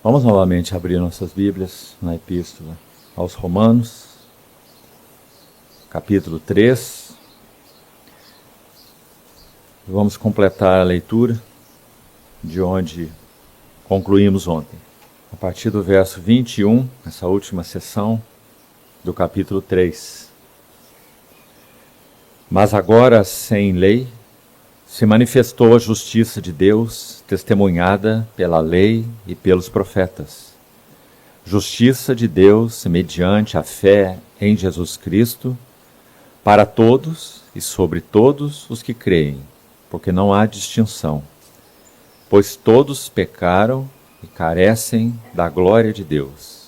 Vamos novamente abrir nossas Bíblias na Epístola aos Romanos, capítulo 3. Vamos completar a leitura de onde concluímos ontem. A partir do verso 21, essa última sessão do capítulo 3. Mas agora, sem lei, se manifestou a justiça de Deus, testemunhada pela lei e pelos profetas. Justiça de Deus mediante a fé em Jesus Cristo, para todos e sobre todos os que creem, porque não há distinção. Pois todos pecaram e carecem da glória de Deus,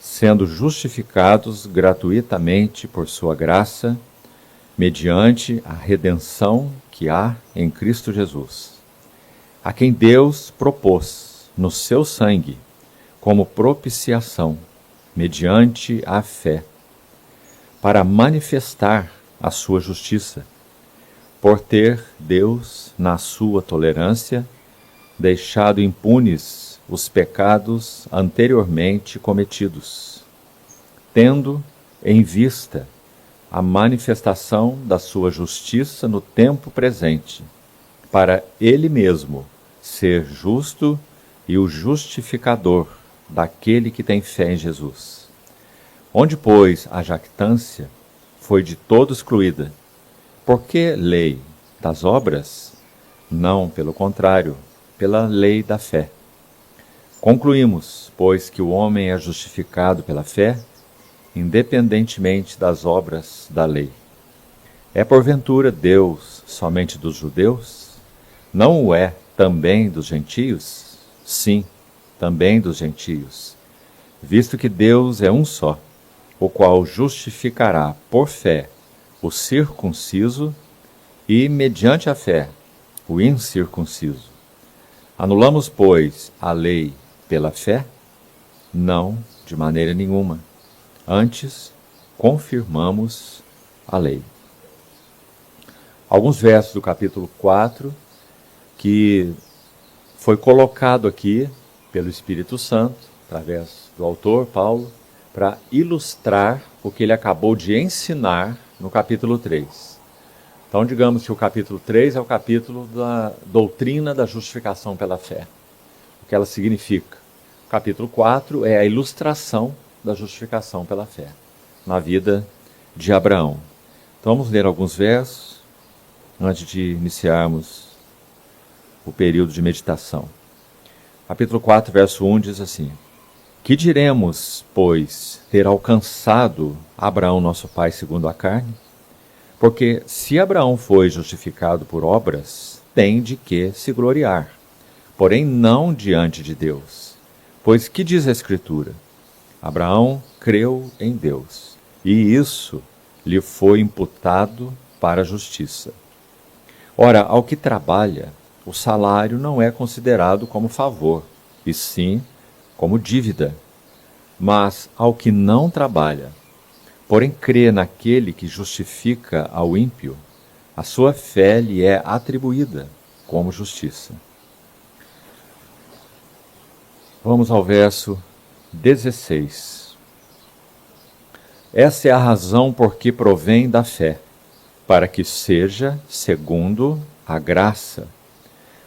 sendo justificados gratuitamente por sua graça, mediante a redenção que há em Cristo Jesus, a quem Deus propôs no seu sangue como propiciação, mediante a fé, para manifestar a sua justiça, por ter Deus, na sua tolerância, deixado impunes os pecados anteriormente cometidos, tendo em vista a manifestação da sua justiça no tempo presente, para ele mesmo ser justo e o justificador daquele que tem fé em Jesus. Onde, pois, a jactância foi de todo excluída. Por que lei das obras? Não, pelo contrário, pela lei da fé. Concluímos, pois, que o homem é justificado pela fé, independentemente das obras da lei. É porventura Deus somente dos judeus? Não o é também dos gentios? Sim, também dos gentios, visto que Deus é um só, o qual justificará por fé o circunciso e, mediante a fé, o incircunciso. Anulamos, pois, a lei pela fé? Não, de maneira nenhuma. Antes, confirmamos a lei. Alguns versos do capítulo 4, que foi colocado aqui pelo Espírito Santo, através do autor, Paulo, para ilustrar o que ele acabou de ensinar no capítulo 3. Então, digamos que o capítulo 3 é o capítulo da doutrina da justificação pela fé, o que ela significa. O capítulo 4 é a ilustração da justificação pela fé, na vida de Abraão. Então vamos ler alguns versos, antes de iniciarmos o período de meditação. Capítulo 4, verso 1 diz assim: Que diremos, pois, ter alcançado Abraão nosso pai segundo a carne? Porque se Abraão foi justificado por obras, tem de que se gloriar, porém não diante de Deus. Pois que diz a Escritura? Abraão creu em Deus, e isso lhe foi imputado para a justiça. Ora, ao que trabalha, o salário não é considerado como favor, e sim como dívida. Mas ao que não trabalha, porém crê naquele que justifica ao ímpio, a sua fé lhe é atribuída como justiça. Vamos ao verso 16. Essa é a razão por que provém da fé, para que seja segundo a graça,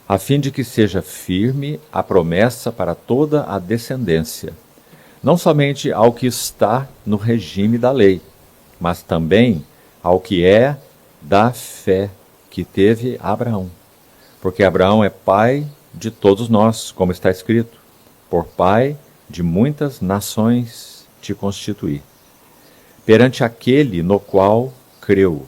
a fim de que seja firme a promessa para toda a descendência, não somente ao que está no regime da lei, mas também ao que é da fé que teve Abraão. Porque Abraão é pai de todos nós, como está escrito: por pai de muitas nações te constituí, perante aquele no qual creu,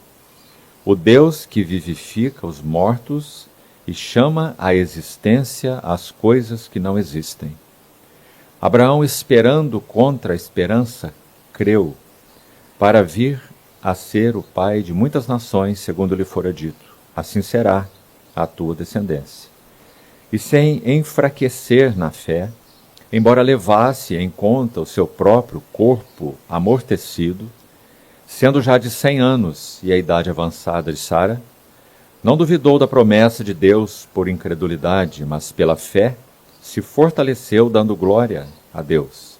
o Deus que vivifica os mortos e chama à existência as coisas que não existem. Abraão, esperando contra a esperança, creu, para vir a ser o pai de muitas nações, segundo lhe fora dito: assim será a tua descendência. E sem enfraquecer na fé, embora levasse em conta o seu próprio corpo amortecido, sendo já de 100 anos e a idade avançada de Sara, não duvidou da promessa de Deus por incredulidade, mas pela fé se fortaleceu dando glória a Deus,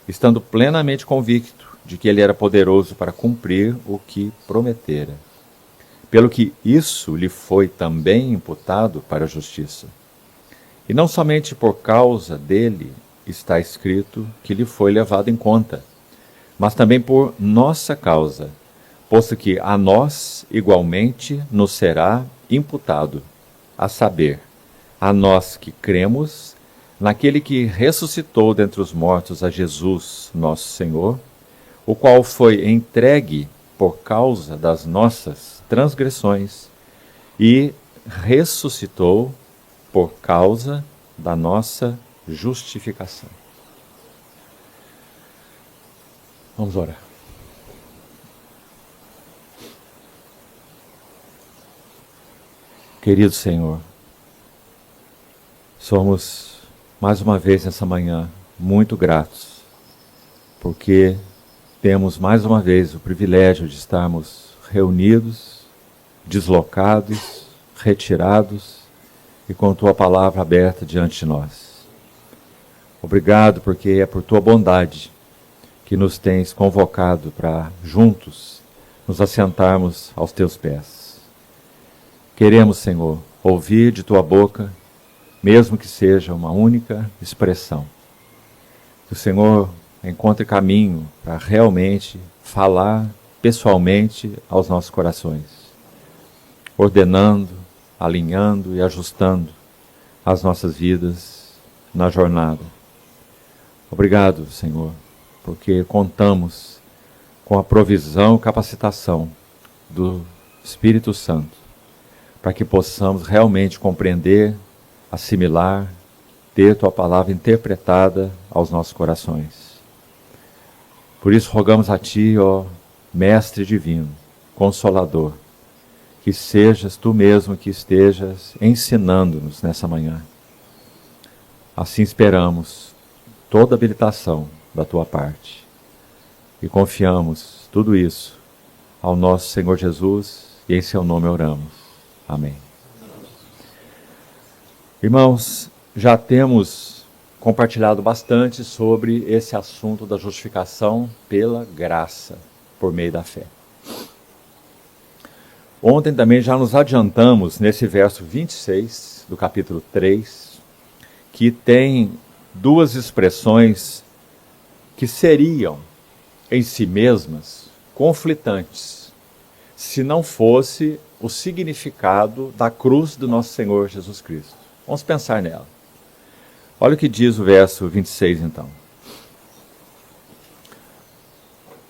estando plenamente convicto de que ele era poderoso para cumprir o que prometera. Pelo que isso lhe foi também imputado para a justiça. E não somente por causa dele está escrito que lhe foi levado em conta, mas também por nossa causa, posto que a nós igualmente nos será imputado, a saber, a nós que cremos naquele que ressuscitou dentre os mortos a Jesus, nosso Senhor, o qual foi entregue por causa das nossas transgressões e ressuscitou por causa da nossa justificação. Vamos orar. Querido Senhor, somos mais uma vez nessa manhã muito gratos, porque temos mais uma vez o privilégio de estarmos reunidos, deslocados, retirados e com Tua palavra aberta diante de nós. Obrigado, porque é por Tua bondade que nos tens convocado para juntos nos assentarmos aos Teus pés. Queremos, Senhor, ouvir de Tua boca, mesmo que seja uma única expressão. Que o Senhor encontre caminho para realmente falar pessoalmente aos nossos corações, ordenando, alinhando e ajustando as nossas vidas na jornada. Obrigado, Senhor, porque contamos com a provisão e capacitação do Espírito Santo para que possamos realmente compreender, assimilar, ter Tua palavra interpretada aos nossos corações. Por isso rogamos a Ti, ó Mestre Divino, Consolador, que sejas Tu mesmo que estejas ensinando-nos nessa manhã. Assim esperamos toda habilitação da Tua parte e confiamos tudo isso ao nosso Senhor Jesus e em Seu nome oramos. Amém. Irmãos, já temos compartilhado bastante sobre esse assunto da justificação pela graça, por meio da fé. Ontem também já nos adiantamos nesse verso 26 do capítulo 3, que tem duas expressões que seriam em si mesmas conflitantes, se não fosse o significado da cruz do nosso Senhor Jesus Cristo. Vamos pensar nela. Olha o que diz o verso 26 então.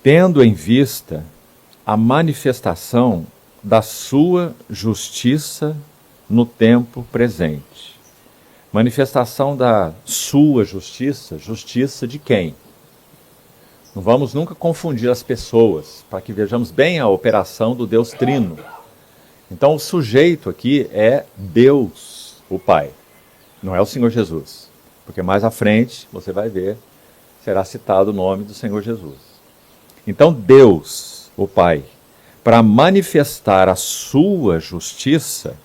Tendo em vista a manifestação da sua justiça no tempo presente. Manifestação da sua justiça, justiça de quem? Não vamos nunca confundir as pessoas, para que vejamos bem a operação do Deus Trino. Então o sujeito aqui é Deus, o Pai, não é o Senhor Jesus. Porque mais à frente, você vai ver, será citado o nome do Senhor Jesus. Então Deus, o Pai, para manifestar a sua justiça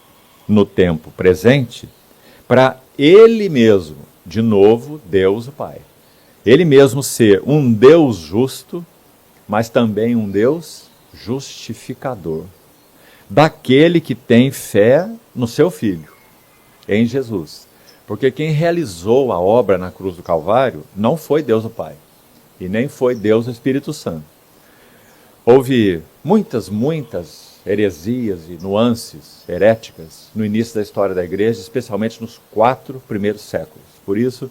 no tempo presente, para Ele mesmo, de novo, Deus o Pai, Ele mesmo ser um Deus justo, mas também um Deus justificador, daquele que tem fé no seu Filho, em Jesus. Porque quem realizou a obra na cruz do Calvário não foi Deus o Pai, e nem foi Deus o Espírito Santo. Houve muitas heresias e nuances heréticas no início da história da igreja, especialmente nos 4 primeiros séculos. Por isso,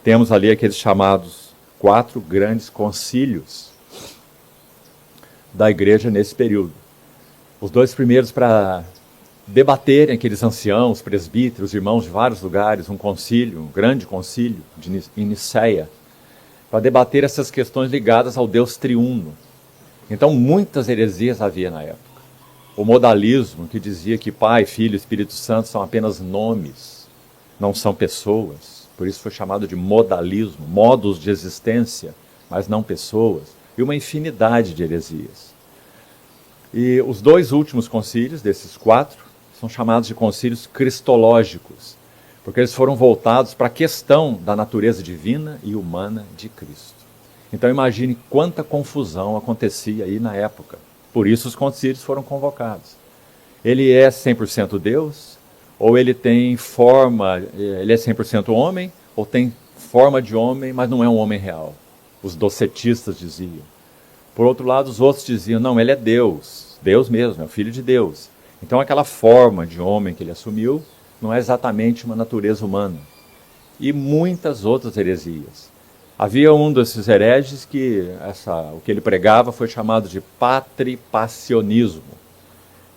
temos ali aqueles chamados 4 grandes concílios da igreja nesse período. Os 2 primeiros para debaterem, aqueles anciãos, presbíteros, irmãos de vários lugares, um concílio, um grande concílio em Niceia, para debater essas questões ligadas ao Deus triuno. Então, muitas heresias havia na época. O modalismo, que dizia que Pai, Filho e Espírito Santo são apenas nomes, não são pessoas. Por isso foi chamado de modalismo, modos de existência, mas não pessoas. E uma infinidade de heresias. E os 2 últimos concílios, desses 4, são chamados de concílios cristológicos, porque eles foram voltados para a questão da natureza divina e humana de Cristo. Então imagine quanta confusão acontecia aí na época. Por isso os concílios foram convocados. Ele é 100% Deus, ou ele tem forma, ele é 100% homem, ou tem forma de homem, mas não é um homem real. Os docetistas diziam. Por outro lado, os outros diziam, não, ele é Deus, Deus mesmo, é o Filho de Deus. Então aquela forma de homem que ele assumiu não é exatamente uma natureza humana. E muitas outras heresias. Havia um desses hereges que o que ele pregava foi chamado de patripassionismo.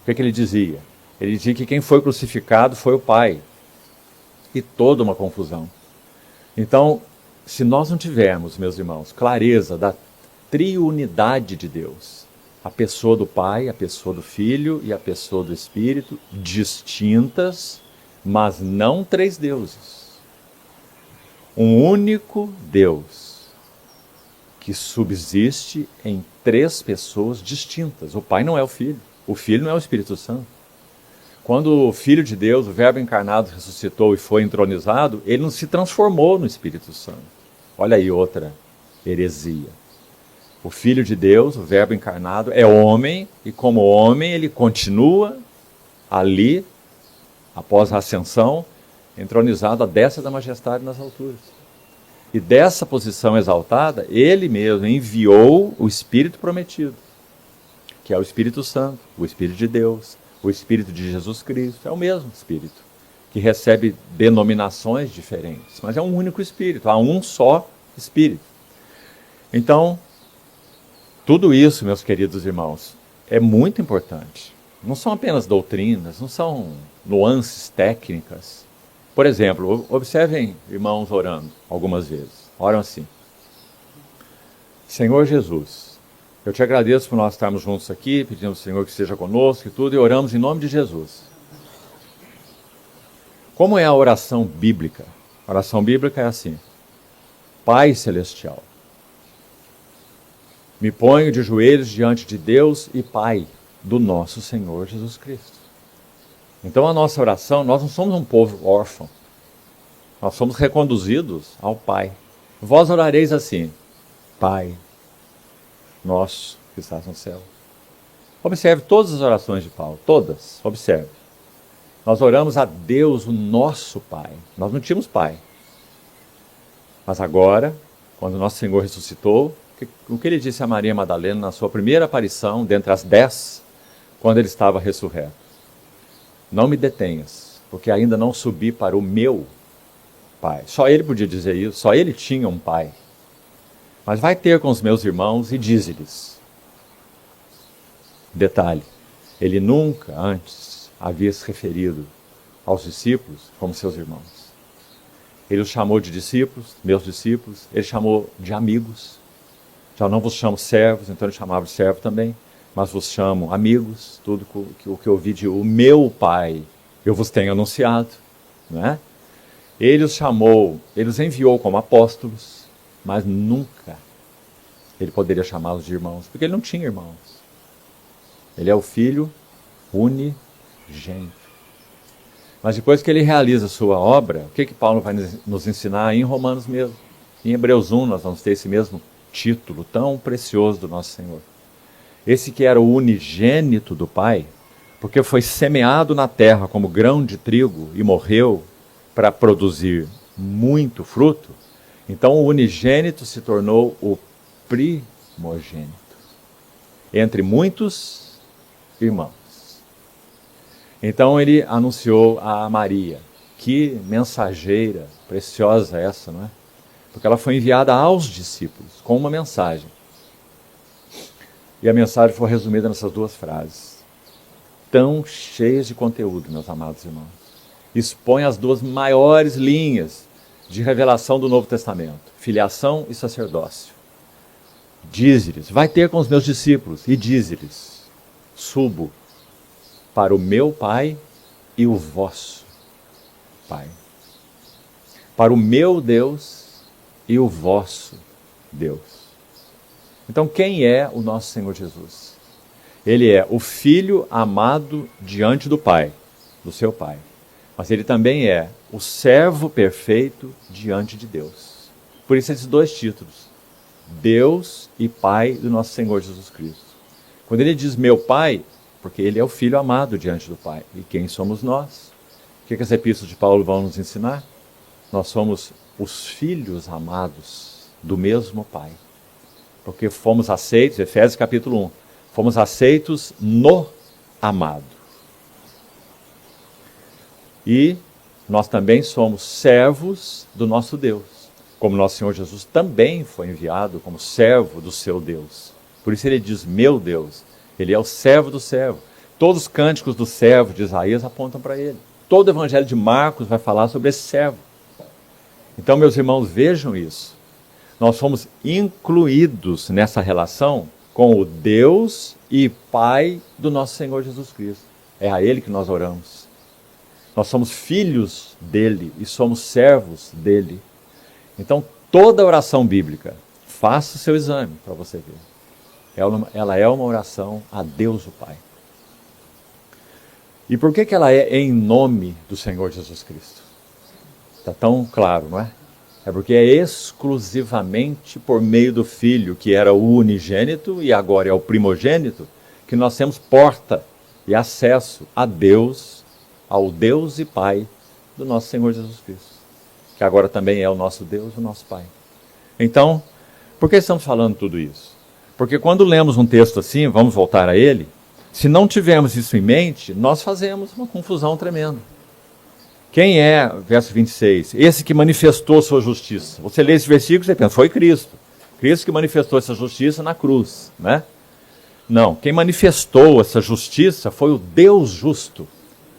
O que ele dizia? Ele dizia que quem foi crucificado foi o Pai. E toda uma confusão. Então, se nós não tivermos, meus irmãos, clareza da triunidade de Deus, a pessoa do Pai, a pessoa do Filho e a pessoa do Espírito, distintas, mas não três deuses. Um único Deus que subsiste em três pessoas distintas. O Pai não é o Filho não é o Espírito Santo. Quando o Filho de Deus, o Verbo encarnado, ressuscitou e foi entronizado, ele não se transformou no Espírito Santo. Olha aí outra heresia. O Filho de Deus, o Verbo encarnado, é homem, e como homem ele continua ali, após a ascensão, entronizado à destra da majestade nas alturas. E dessa posição exaltada, ele mesmo enviou o Espírito prometido, que é o Espírito Santo, o Espírito de Deus, o Espírito de Jesus Cristo. É o mesmo Espírito, que recebe denominações diferentes, mas é um único Espírito, há um só Espírito. Então, tudo isso, meus queridos irmãos, é muito importante. Não são apenas doutrinas, não são nuances técnicas. Por exemplo, observem irmãos orando algumas vezes. Oram assim: Senhor Jesus, eu te agradeço por nós estarmos juntos aqui, pedimos ao Senhor que esteja conosco e tudo, e oramos em nome de Jesus. Como é a oração bíblica? A oração bíblica é assim: Pai Celestial, me ponho de joelhos diante de Deus e Pai do nosso Senhor Jesus Cristo. Então a nossa oração, nós não somos um povo órfão. Nós somos reconduzidos ao Pai. Vós orareis assim: Pai nosso que estás no céu. Observe todas as orações de Paulo, todas, observe. Nós oramos a Deus, o nosso Pai. Nós não tínhamos Pai. Mas agora, quando nosso Senhor ressuscitou, o que ele disse a Maria Madalena na sua primeira aparição, dentre as 10, quando ele estava ressurreto? Não me detenhas, porque ainda não subi para o meu Pai. Só ele podia dizer isso, só ele tinha um Pai. Mas vai ter com os meus irmãos e dize-lhes. Detalhe, ele nunca antes havia se referido aos discípulos como seus irmãos. Ele os chamou de discípulos, meus discípulos, ele chamou de amigos. Já não vos chamo servos, então ele chamava de servo também, mas vos chamo amigos, tudo o que eu ouvi de o meu Pai, eu vos tenho anunciado. Não é? Ele os chamou, ele os enviou como apóstolos, mas nunca ele poderia chamá-los de irmãos, porque ele não tinha irmãos. Ele é o Filho unigênito. Mas depois que ele realiza a sua obra, o que Paulo vai nos ensinar em Romanos mesmo? Em Hebreus 1 nós vamos ter esse mesmo título tão precioso do nosso Senhor. Esse que era o unigênito do Pai, porque foi semeado na terra como grão de trigo e morreu para produzir muito fruto, então o unigênito se tornou o primogênito entre muitos irmãos. Então ele anunciou a Maria, que mensageira preciosa essa, não é? Porque ela foi enviada aos discípulos com uma mensagem. E a mensagem foi resumida nessas duas frases, tão cheias de conteúdo, meus amados irmãos. Expõe as duas maiores linhas de revelação do Novo Testamento, filiação e sacerdócio. Dize-lhes, vai ter com os meus discípulos, e dize-lhes, subo para o meu Pai e o vosso Pai. Para o meu Deus e o vosso Deus. Então quem é o nosso Senhor Jesus? Ele é o Filho amado diante do Pai, do seu Pai. mas ele também é o servo perfeito diante de Deus. Por isso esses dois títulos, Deus e Pai do nosso Senhor Jesus Cristo. Quando ele diz meu Pai, porque ele é o Filho amado diante do Pai. E quem somos nós? O que as epístolas de Paulo vão nos ensinar? Nós somos os filhos amados do mesmo Pai. Porque fomos aceitos, Efésios capítulo 1, fomos aceitos no amado. E nós também somos servos do nosso Deus, como nosso Senhor Jesus também foi enviado como servo do seu Deus. Por isso ele diz, meu Deus, ele é o servo do servo. Todos os cânticos do servo de Isaías apontam para ele. Todo o evangelho de Marcos vai falar sobre esse servo. Então, meus irmãos, vejam isso. Nós fomos incluídos nessa relação com o Deus e Pai do nosso Senhor Jesus Cristo. É a Ele que nós oramos. Nós somos filhos dele e somos servos dele. Então, toda oração bíblica, faça o seu exame para você ver. Ela é uma oração a Deus o Pai. E por que ela é em nome do Senhor Jesus Cristo? Está tão claro, não é? É porque é exclusivamente por meio do Filho, que era o unigênito e agora é o primogênito, que nós temos porta e acesso a Deus, ao Deus e Pai do nosso Senhor Jesus Cristo, que agora também é o nosso Deus, o nosso Pai. Então, por que estamos falando tudo isso? Porque quando lemos um texto assim, vamos voltar a ele, se não tivermos isso em mente, nós fazemos uma confusão tremenda. Quem é, verso 26, esse que manifestou sua justiça? Você lê esse versículo e você pensa, foi Cristo. Cristo que manifestou essa justiça na cruz, né? Não, quem manifestou essa justiça foi o Deus justo,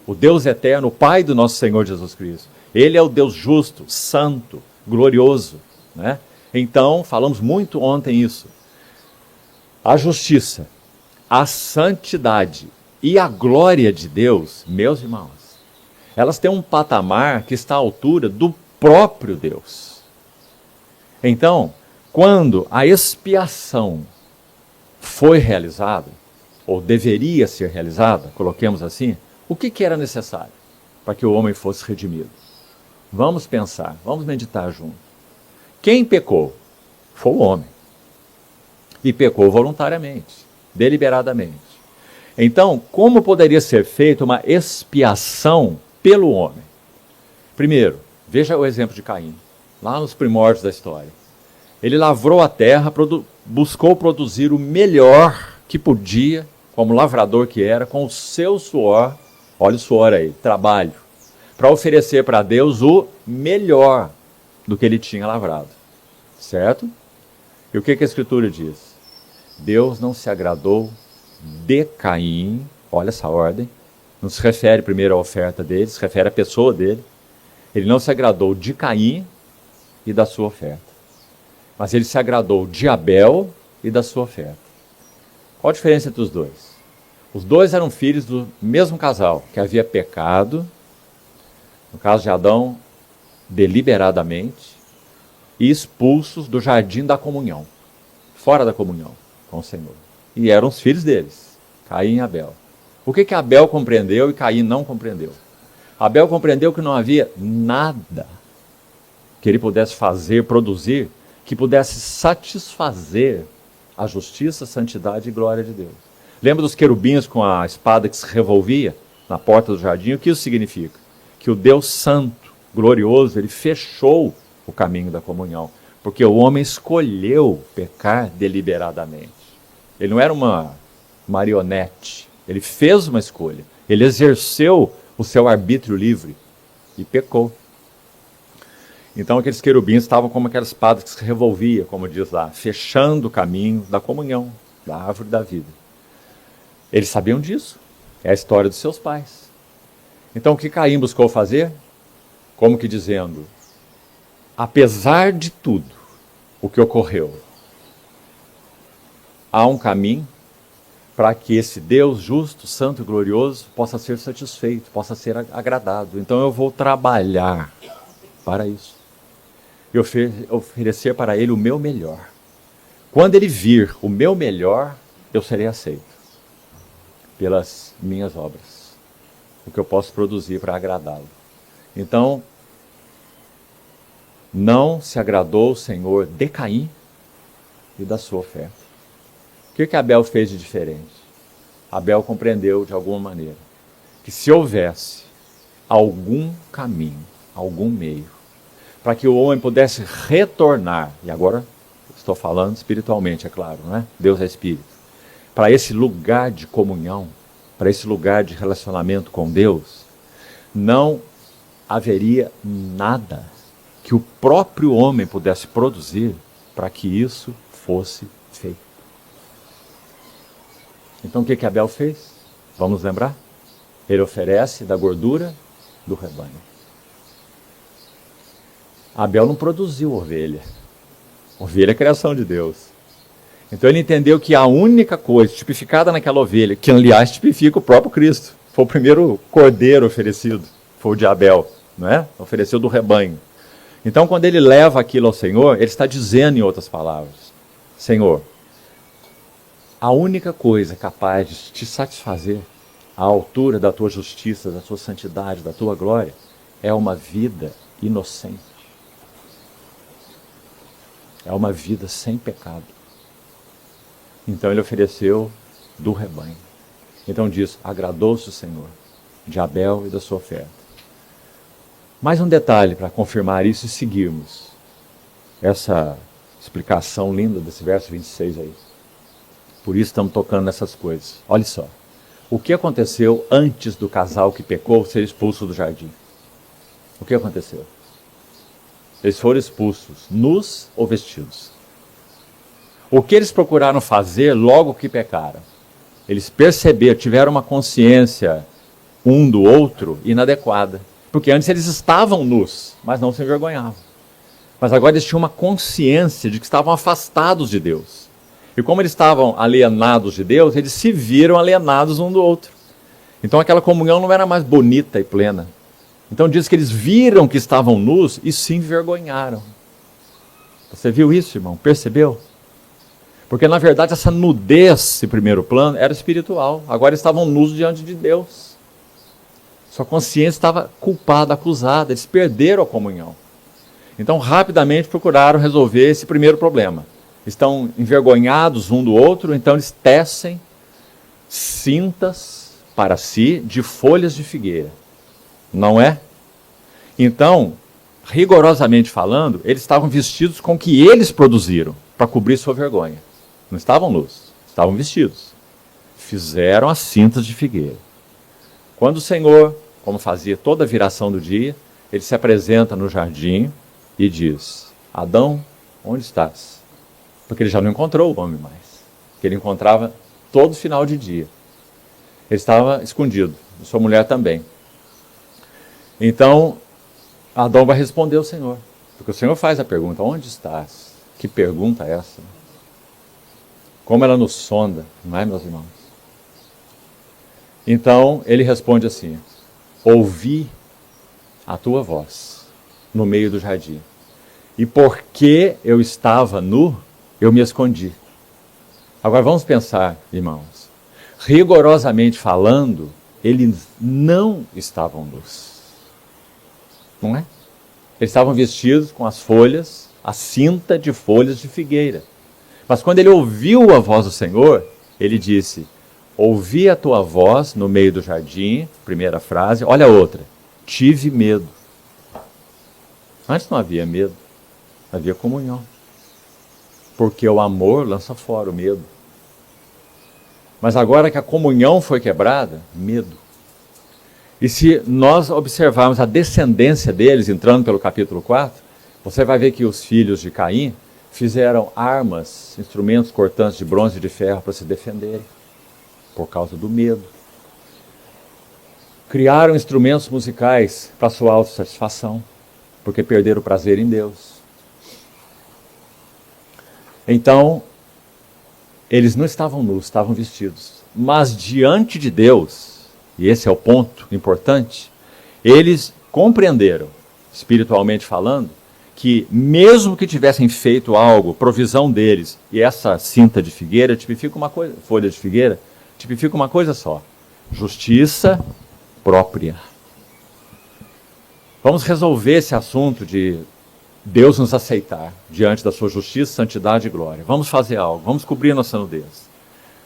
o Deus eterno, o Pai do nosso Senhor Jesus Cristo. Ele é o Deus justo, santo, glorioso, né? Então, falamos muito ontem isso. A justiça, a santidade e a glória de Deus, meus irmãos, elas têm um patamar que está à altura do próprio Deus. Então, quando a expiação foi realizada, ou deveria ser realizada, coloquemos assim, o que era necessário para que o homem fosse redimido? Vamos pensar, vamos meditar junto. Quem pecou? Foi o homem. E pecou voluntariamente, deliberadamente. Então, como poderia ser feita uma expiação pelo homem? Primeiro, veja o exemplo de Caim, lá nos primórdios da história. Ele lavrou a terra, buscou produzir o melhor que podia, como lavrador que era, com o seu suor, olha o suor aí, trabalho, para oferecer para Deus o melhor do que ele tinha lavrado. Certo? E o que a Escritura diz? Deus não se agradou de Caim, olha essa ordem, não se refere primeiro à oferta dele, se refere à pessoa dele. Ele não se agradou de Caim e da sua oferta, mas ele se agradou de Abel e da sua oferta. Qual a diferença entre os dois? Os dois eram filhos do mesmo casal, que havia pecado, no caso de Adão, deliberadamente, e expulsos do jardim da comunhão, fora da comunhão com o Senhor. E eram os filhos deles, Caim e Abel. O que Abel compreendeu e Caim não compreendeu? Abel compreendeu que não havia nada que ele pudesse fazer, produzir, que pudesse satisfazer a justiça, santidade e glória de Deus. Lembra dos querubins com a espada que se revolvia na porta do jardim? O que isso significa? Que o Deus santo, glorioso, ele fechou o caminho da comunhão, porque o homem escolheu pecar deliberadamente. Ele não era uma marionete, ele fez uma escolha, ele exerceu o seu arbítrio livre e pecou. Então aqueles querubins estavam como aquela espada que se revolvia, como diz lá, fechando o caminho da comunhão, da árvore da vida. Eles sabiam disso, é a história dos seus pais. Então o que Caim buscou fazer? Como que dizendo, apesar de tudo o que ocorreu, há um caminho para que esse Deus justo, santo e glorioso possa ser satisfeito, possa ser agradado. Então eu vou trabalhar para isso. E oferecer para ele o meu melhor. Quando ele vir o meu melhor, eu serei aceito pelas minhas obras. O que eu posso produzir para agradá-lo. Então, não se agradou o Senhor de Caim e da sua oferta. O que Abel fez de diferente? Abel compreendeu de alguma maneira que se houvesse algum caminho, algum meio, para que o homem pudesse retornar, e agora estou falando espiritualmente, é claro, não é? Deus é espírito, para esse lugar de comunhão, para esse lugar de relacionamento com Deus, não haveria nada que o próprio homem pudesse produzir para que isso fosse feito. Então o que Abel fez? Vamos lembrar? Ele oferece da gordura do rebanho. Abel não produziu ovelha. Ovelha é criação de Deus. Então ele entendeu que a única coisa tipificada naquela ovelha, que aliás tipifica o próprio Cristo, foi o primeiro cordeiro oferecido, foi o de Abel, não é? Ofereceu do rebanho. Então quando ele leva aquilo ao Senhor, ele está dizendo em outras palavras, Senhor, a única coisa capaz de te satisfazer à altura da tua justiça, da tua santidade, da tua glória, é uma vida inocente. É uma vida sem pecado. Então ele ofereceu do rebanho. Então diz, agradou-se o Senhor de Abel e da sua oferta. Mais um detalhe para confirmar isso e seguirmos essa explicação linda desse verso 26 aí. Por isso estamos tocando nessas coisas. Olha só. O que aconteceu antes do casal que pecou ser expulso do jardim? O que aconteceu? Eles foram expulsos, nus ou vestidos? O que eles procuraram fazer logo que pecaram? Eles perceberam, tiveram uma consciência um do outro inadequada. Porque antes eles estavam nus, mas não se envergonhavam. Mas agora eles tinham uma consciência de que estavam afastados de Deus. E como eles estavam alienados de Deus, eles se viram alienados um do outro. Então aquela comunhão não era mais bonita e plena. Então diz que eles viram que estavam nus e se envergonharam. Você viu isso, irmão? Percebeu? Porque na verdade essa nudez, em primeiro plano, era espiritual. Agora eles estavam nus diante de Deus. Sua consciência estava culpada, acusada. Eles perderam a comunhão. Então rapidamente procuraram resolver esse primeiro problema. Estão envergonhados um do outro, então eles tecem cintas para si de folhas de figueira. Não é? Então, rigorosamente falando, eles estavam vestidos com o que eles produziram para cobrir sua vergonha. Não estavam nus, estavam vestidos. Fizeram as cintas de figueira. Quando o Senhor, como fazia toda a viração do dia, ele se apresenta no jardim e diz, Adão, onde estás? Porque ele já não encontrou o homem mais. Que ele encontrava todo final de dia. Ele estava escondido. Sua mulher também. Então, Adão vai responder ao Senhor. Porque o Senhor faz a pergunta, onde estás? Que pergunta é essa? Como ela nos sonda, não é, meus irmãos? Então, ele responde assim, ouvi a tua voz no meio do jardim. E porque eu estava nu, eu me escondi. Agora vamos pensar, irmãos. Rigorosamente falando, eles não estavam nus. Não é? Eles estavam vestidos com as folhas, a cinta de folhas de figueira. Mas quando ele ouviu a voz do Senhor, ele disse, ouvi a tua voz no meio do jardim, primeira frase, olha a outra, tive medo. Antes não havia medo, havia comunhão. Porque o amor lança fora o medo. Mas agora que a comunhão foi quebrada, medo. E se nós observarmos a descendência deles, entrando pelo capítulo 4, você vai ver que os filhos de Caim fizeram armas, instrumentos cortantes de bronze e de ferro para se defenderem, por causa do medo. Criaram instrumentos musicais para sua autossatisfação, porque perderam o prazer em Deus. Então, eles não estavam nus, estavam vestidos. Mas diante de Deus, e esse é o ponto importante, eles compreenderam, espiritualmente falando, que mesmo que tivessem feito algo, provisão deles, e essa cinta de figueira tipifica uma coisa, folha de figueira, tipifica uma coisa só, justiça própria. Vamos resolver esse assunto de Deus nos aceitar diante da sua justiça, santidade e glória. Vamos fazer algo, vamos cobrir a nossa nudez.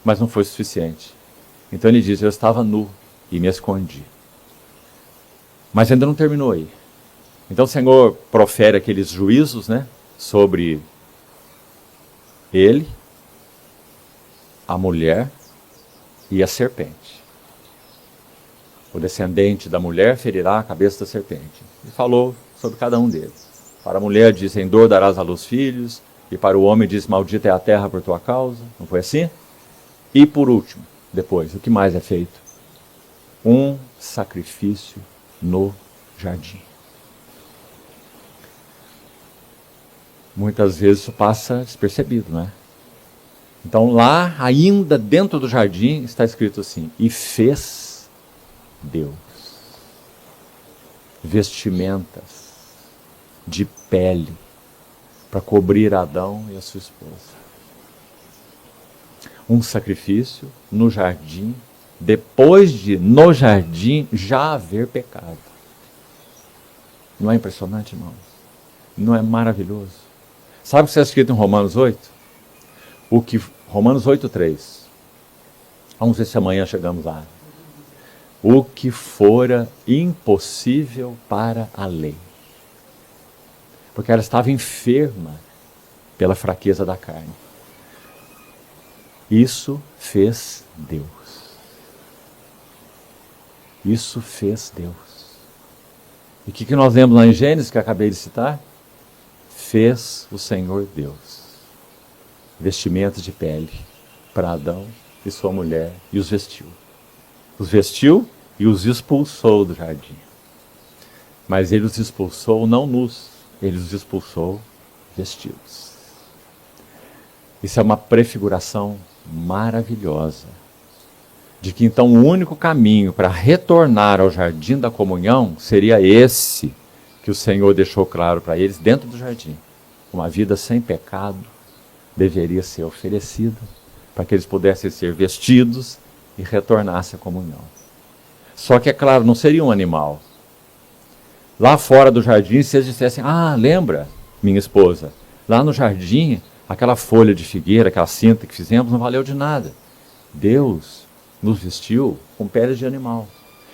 Mas não foi suficiente. Então ele diz, eu estava nu e me escondi. Mas ainda não terminou aí. Então o Senhor profere aqueles juízos, né, sobre ele, a mulher e a serpente. O descendente da mulher ferirá a cabeça da serpente. E falou sobre cada um deles. Para a mulher diz, em dor darás à luz filhos, e para o homem diz, maldita é a terra por tua causa. Não foi assim? E por último, depois, o que mais é feito? Um sacrifício no jardim. Muitas vezes isso passa despercebido, não é? Então lá, ainda dentro do jardim, está escrito assim, e fez Deus vestimentas de pele para cobrir Adão e a sua esposa. Um sacrifício no jardim, depois de no jardim já haver pecado. Não é impressionante, irmãos? Não é maravilhoso? Sabe o que está escrito em Romanos 8? Romanos 8:3. Vamos ver se amanhã chegamos lá. O que fora impossível para a lei. Porque ela estava enferma pela fraqueza da carne. Isso fez Deus. Isso fez Deus. E o que nós lemos lá em Gênesis, que eu acabei de citar? Fez o Senhor Deus vestimentas de pele para Adão e sua mulher e os vestiu. Os vestiu e os expulsou do jardim. Mas ele os expulsou não nus, ele os expulsou vestidos. Isso é uma prefiguração maravilhosa de que então o único caminho para retornar ao jardim da comunhão seria esse que o Senhor deixou claro para eles dentro do jardim. Uma vida sem pecado deveria ser oferecida para que eles pudessem ser vestidos e retornassem à comunhão. Só que, é claro, não seria um animal. Lá fora do jardim, se eles dissessem, lembra, minha esposa, lá no jardim, aquela folha de figueira, aquela cinta que fizemos, não valeu de nada. Deus nos vestiu com pele de animal.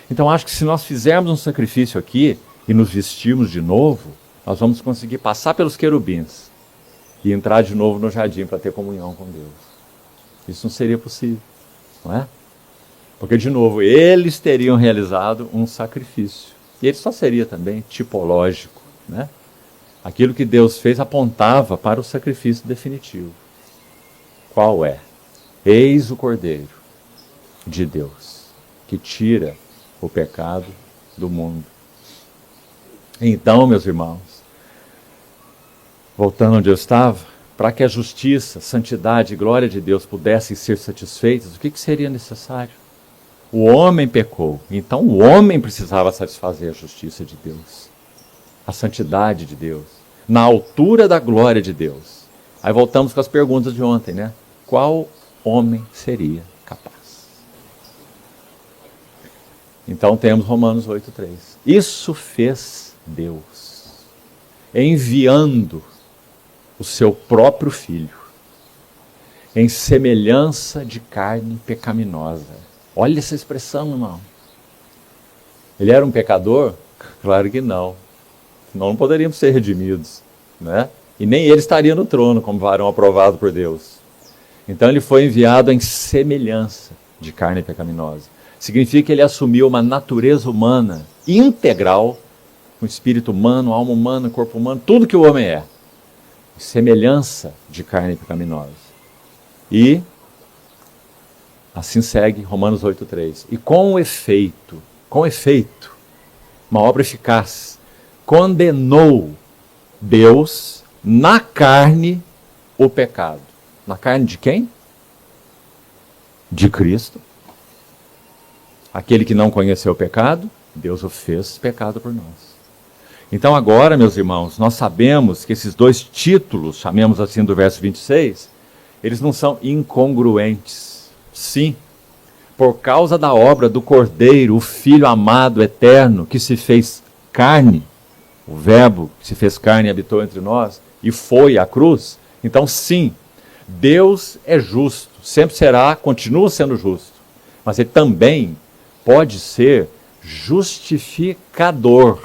Então acho que se nós fizermos um sacrifício aqui e nos vestirmos de novo, nós vamos conseguir passar pelos querubins e entrar de novo no jardim para ter comunhão com Deus. Isso não seria possível, não é? Porque, de novo, eles teriam realizado um sacrifício. E ele só seria também tipológico, né? Aquilo que Deus fez apontava para o sacrifício definitivo. Qual é? Eis o Cordeiro de Deus, que tira o pecado do mundo. Então, meus irmãos, voltando onde eu estava, para que a justiça, santidade e glória de Deus pudessem ser satisfeitas, o que seria necessário? O homem pecou, então o homem precisava satisfazer a justiça de Deus, a santidade de Deus, na altura da glória de Deus. Aí voltamos com as perguntas de ontem, né? Qual homem seria capaz? Então temos Romanos 8:3. Isso fez Deus, enviando o seu próprio Filho, em semelhança de carne pecaminosa. Olha essa expressão, irmão. Ele era um pecador? Claro que não. Senão não poderíamos ser redimidos, né? E nem ele estaria no trono como varão aprovado por Deus. Então ele foi enviado em semelhança de carne pecaminosa. Significa que ele assumiu uma natureza humana integral, com espírito humano, alma humana, corpo humano, tudo que o homem é. Semelhança de carne pecaminosa. E assim segue Romanos 8:3. E com efeito, uma obra eficaz, condenou Deus na carne o pecado. Na carne de quem? De Cristo. Aquele que não conheceu o pecado, Deus o fez pecado por nós. Então agora, meus irmãos, nós sabemos que esses dois títulos, chamemos assim do verso 26, eles não são incongruentes. Sim, por causa da obra do Cordeiro, o Filho amado, eterno, que se fez carne, o Verbo que se fez carne e habitou entre nós, e foi à cruz, então sim, Deus é justo, sempre será, continua sendo justo, mas ele também pode ser justificador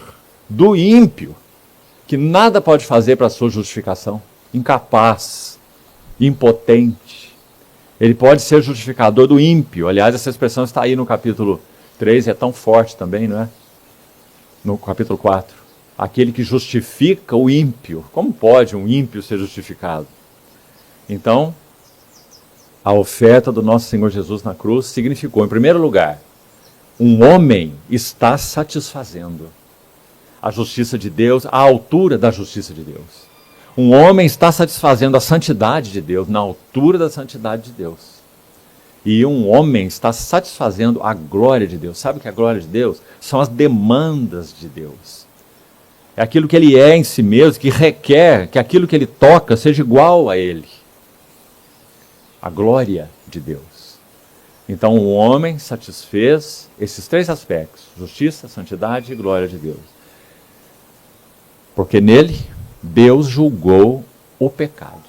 do ímpio, que nada pode fazer para a sua justificação, incapaz, impotente. Ele pode ser justificador do ímpio. Aliás, essa expressão está aí no capítulo 3, é tão forte também, não é? No capítulo 4. Aquele que justifica o ímpio. Como pode um ímpio ser justificado? Então, a oferta do nosso Senhor Jesus na cruz significou, em primeiro lugar, um homem está satisfazendo a justiça de Deus à altura da justiça de Deus. Um homem está satisfazendo a santidade de Deus na altura da santidade de Deus. E um homem está satisfazendo a glória de Deus. Sabe o que é a glória de Deus? São as demandas de Deus. É aquilo que ele é em si mesmo, que requer que aquilo que ele toca seja igual a ele. A glória de Deus. Então o homem satisfez esses três aspectos: justiça, santidade e glória de Deus. Porque nele Deus julgou o pecado.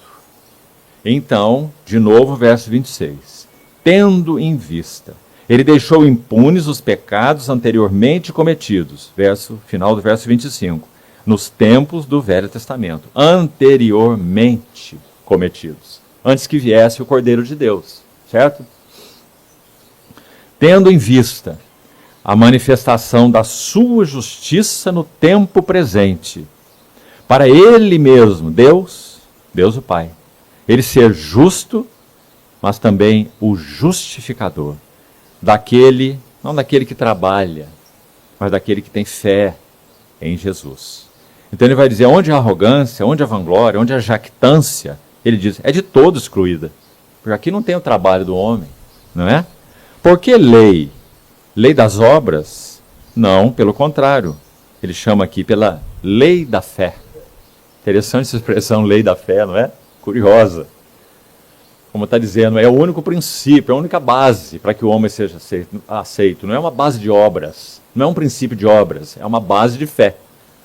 Então, de novo, verso 26. Tendo em vista, ele deixou impunes os pecados anteriormente cometidos, final do verso 25, nos tempos do Velho Testamento, anteriormente cometidos, antes que viesse o Cordeiro de Deus, certo? Tendo em vista a manifestação da sua justiça no tempo presente, para ele mesmo, Deus o Pai, ele ser justo, mas também o justificador daquele, não daquele que trabalha, mas daquele que tem fé em Jesus. Então ele vai dizer, onde a arrogância, onde a vanglória, onde a jactância, ele diz, é de todo excluída. Porque aqui não tem o trabalho do homem, não é? Por que lei? Lei das obras? Não, pelo contrário. Ele chama aqui pela lei da fé. Interessante essa expressão, lei da fé, não é? Curiosa. Como está dizendo, é o único princípio, é a única base para que o homem seja aceito. Não é uma base de obras, não é um princípio de obras, é uma base de fé.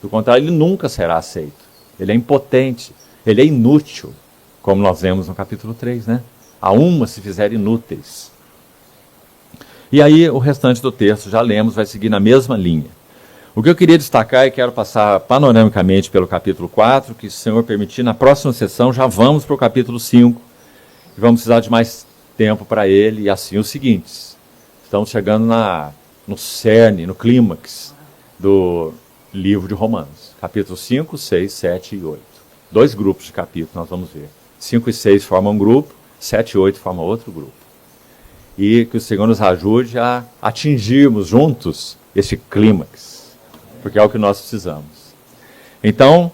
Do contrário, ele nunca será aceito. Ele é impotente, ele é inútil, como nós vemos no capítulo 3, né? A uma se fizer inúteis. E aí o restante do texto, já lemos, vai seguir na mesma linha. O que eu queria destacar e quero passar panoramicamente pelo capítulo 4, que se o Senhor permitir, na próxima sessão já vamos para o capítulo 5, e vamos precisar de mais tempo para ele, e assim os seguintes. Estamos chegando no cerne, no clímax do livro de Romanos. Capítulo 5, 6, 7 e 8. 2 grupos de capítulos nós vamos ver. 5 e 6 formam um grupo, 7 e 8 formam outro grupo. E que o Senhor nos ajude a atingirmos juntos esse clímax, porque é o que nós precisamos. Então,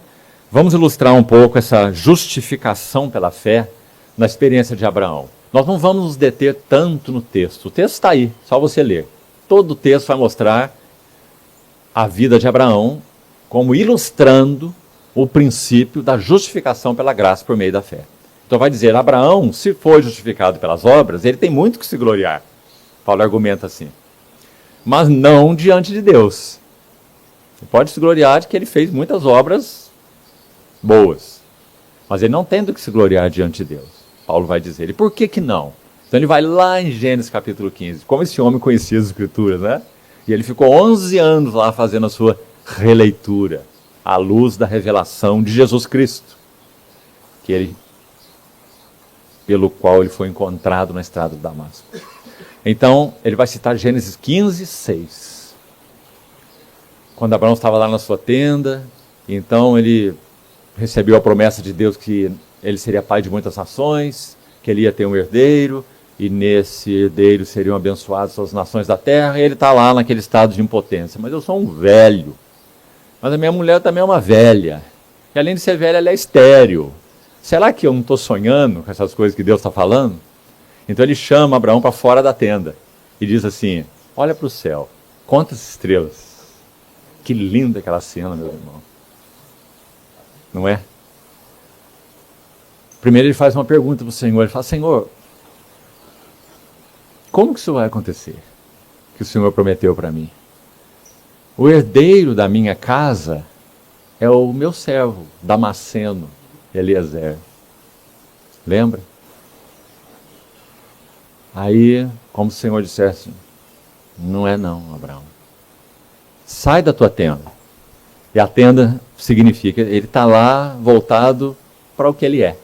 vamos ilustrar um pouco essa justificação pela fé na experiência de Abraão. Nós não vamos nos deter tanto no texto. O texto está aí, só você ler. Todo o texto vai mostrar a vida de Abraão como ilustrando o princípio da justificação pela graça por meio da fé. Então vai dizer, Abraão, se foi justificado pelas obras, ele tem muito que se gloriar. Paulo argumenta assim. Mas não diante de Deus. Ele pode se gloriar de que ele fez muitas obras boas. Mas ele não tem do que se gloriar diante de Deus. Paulo vai dizer, e por que não? Então ele vai lá em Gênesis capítulo 15. Como esse homem conhecia as Escrituras, né? E ele ficou 11 anos lá fazendo a sua releitura, à luz da revelação de Jesus Cristo, pelo qual ele foi encontrado na estrada de Damasco. Então, ele vai citar Gênesis 15, 6. Quando Abraão estava lá na sua tenda, então ele recebeu a promessa de Deus que ele seria pai de muitas nações, que ele ia ter um herdeiro, e nesse herdeiro seriam abençoadas as nações da terra, e ele está lá naquele estado de impotência. Mas eu sou um velho, mas a minha mulher também é uma velha, e além de ser velha, ela é estéril. Será que eu não estou sonhando com essas coisas que Deus está falando? Então ele chama Abraão para fora da tenda e diz assim, olha para o céu, conta as estrelas. Que linda aquela cena, meu irmão. Não é? Primeiro ele faz uma pergunta para o Senhor, ele fala, Senhor, como que isso vai acontecer? Que o Senhor prometeu para mim. O herdeiro da minha casa é o meu servo, Damasceno, Eliezer. Lembra? Aí, como se o Senhor dissesse, não é não, Abraão. Sai da tua tenda. E a tenda significa, ele está lá voltado para o que ele é.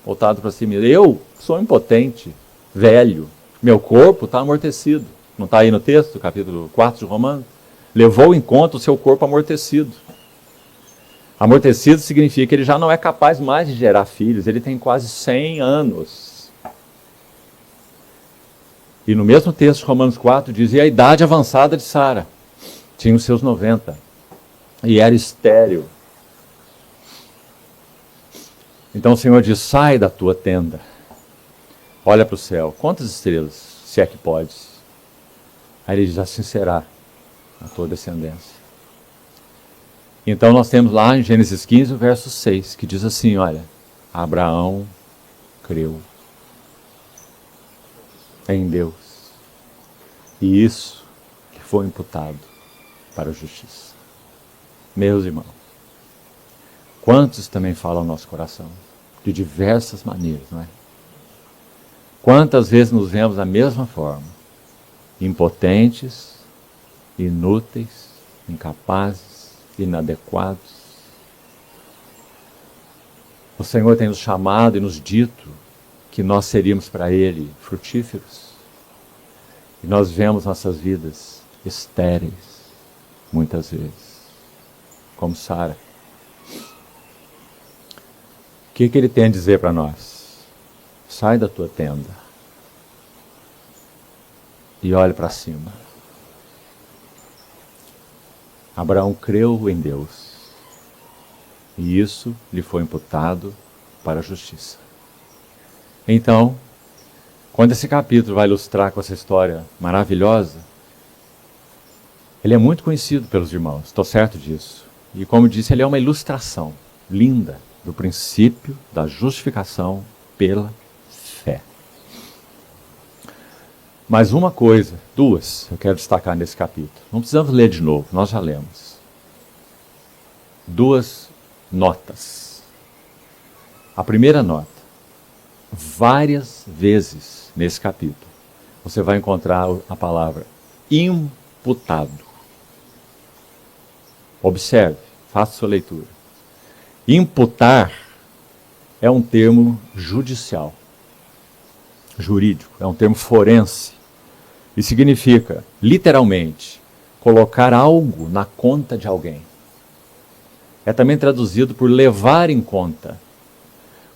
Voltado para si mesmo. Eu sou impotente, velho. Meu corpo está amortecido. Não está aí no texto, capítulo 4 de Romanos? Levou em conta o seu corpo amortecido. Amortecido significa que ele já não é capaz mais de gerar filhos. Ele tem quase 100 anos. E no mesmo texto, Romanos 4, diz, e a idade avançada de Sara tinha os seus 90. E era estéril. Então o Senhor diz, sai da tua tenda. Olha para o céu. Quantas estrelas, se é que podes? Aí ele diz, assim será a tua descendência. Então nós temos lá em Gênesis 15, verso 6, que diz assim, olha, Abraão creu em Deus. E isso que foi imputado para a justiça. Meus irmãos, quantos também falam no nosso coração? De diversas maneiras, não é? Quantas vezes nos vemos da mesma forma? Impotentes, inúteis, incapazes, inadequados. O Senhor tem nos chamado e nos dito que nós seríamos para Ele frutíferos. E nós vemos nossas vidas estéreis, muitas vezes. Como Sara. O que ele tem a dizer para nós? Sai da tua tenda e olhe para cima. Abraão creu em Deus e isso lhe foi imputado para a justiça. Então, quando esse capítulo vai ilustrar com essa história maravilhosa, ele é muito conhecido pelos irmãos, estou certo disso. E como disse, ele é uma ilustração linda do princípio da justificação pela fé. Mas uma coisa, duas, eu quero destacar nesse capítulo. Não precisamos ler de novo, nós já lemos. Duas notas. A primeira nota, várias vezes nesse capítulo, você vai encontrar a palavra imputado. Observe, faça sua leitura. Imputar é um termo judicial, jurídico, é um termo forense. E significa, literalmente, colocar algo na conta de alguém. É também traduzido por levar em conta.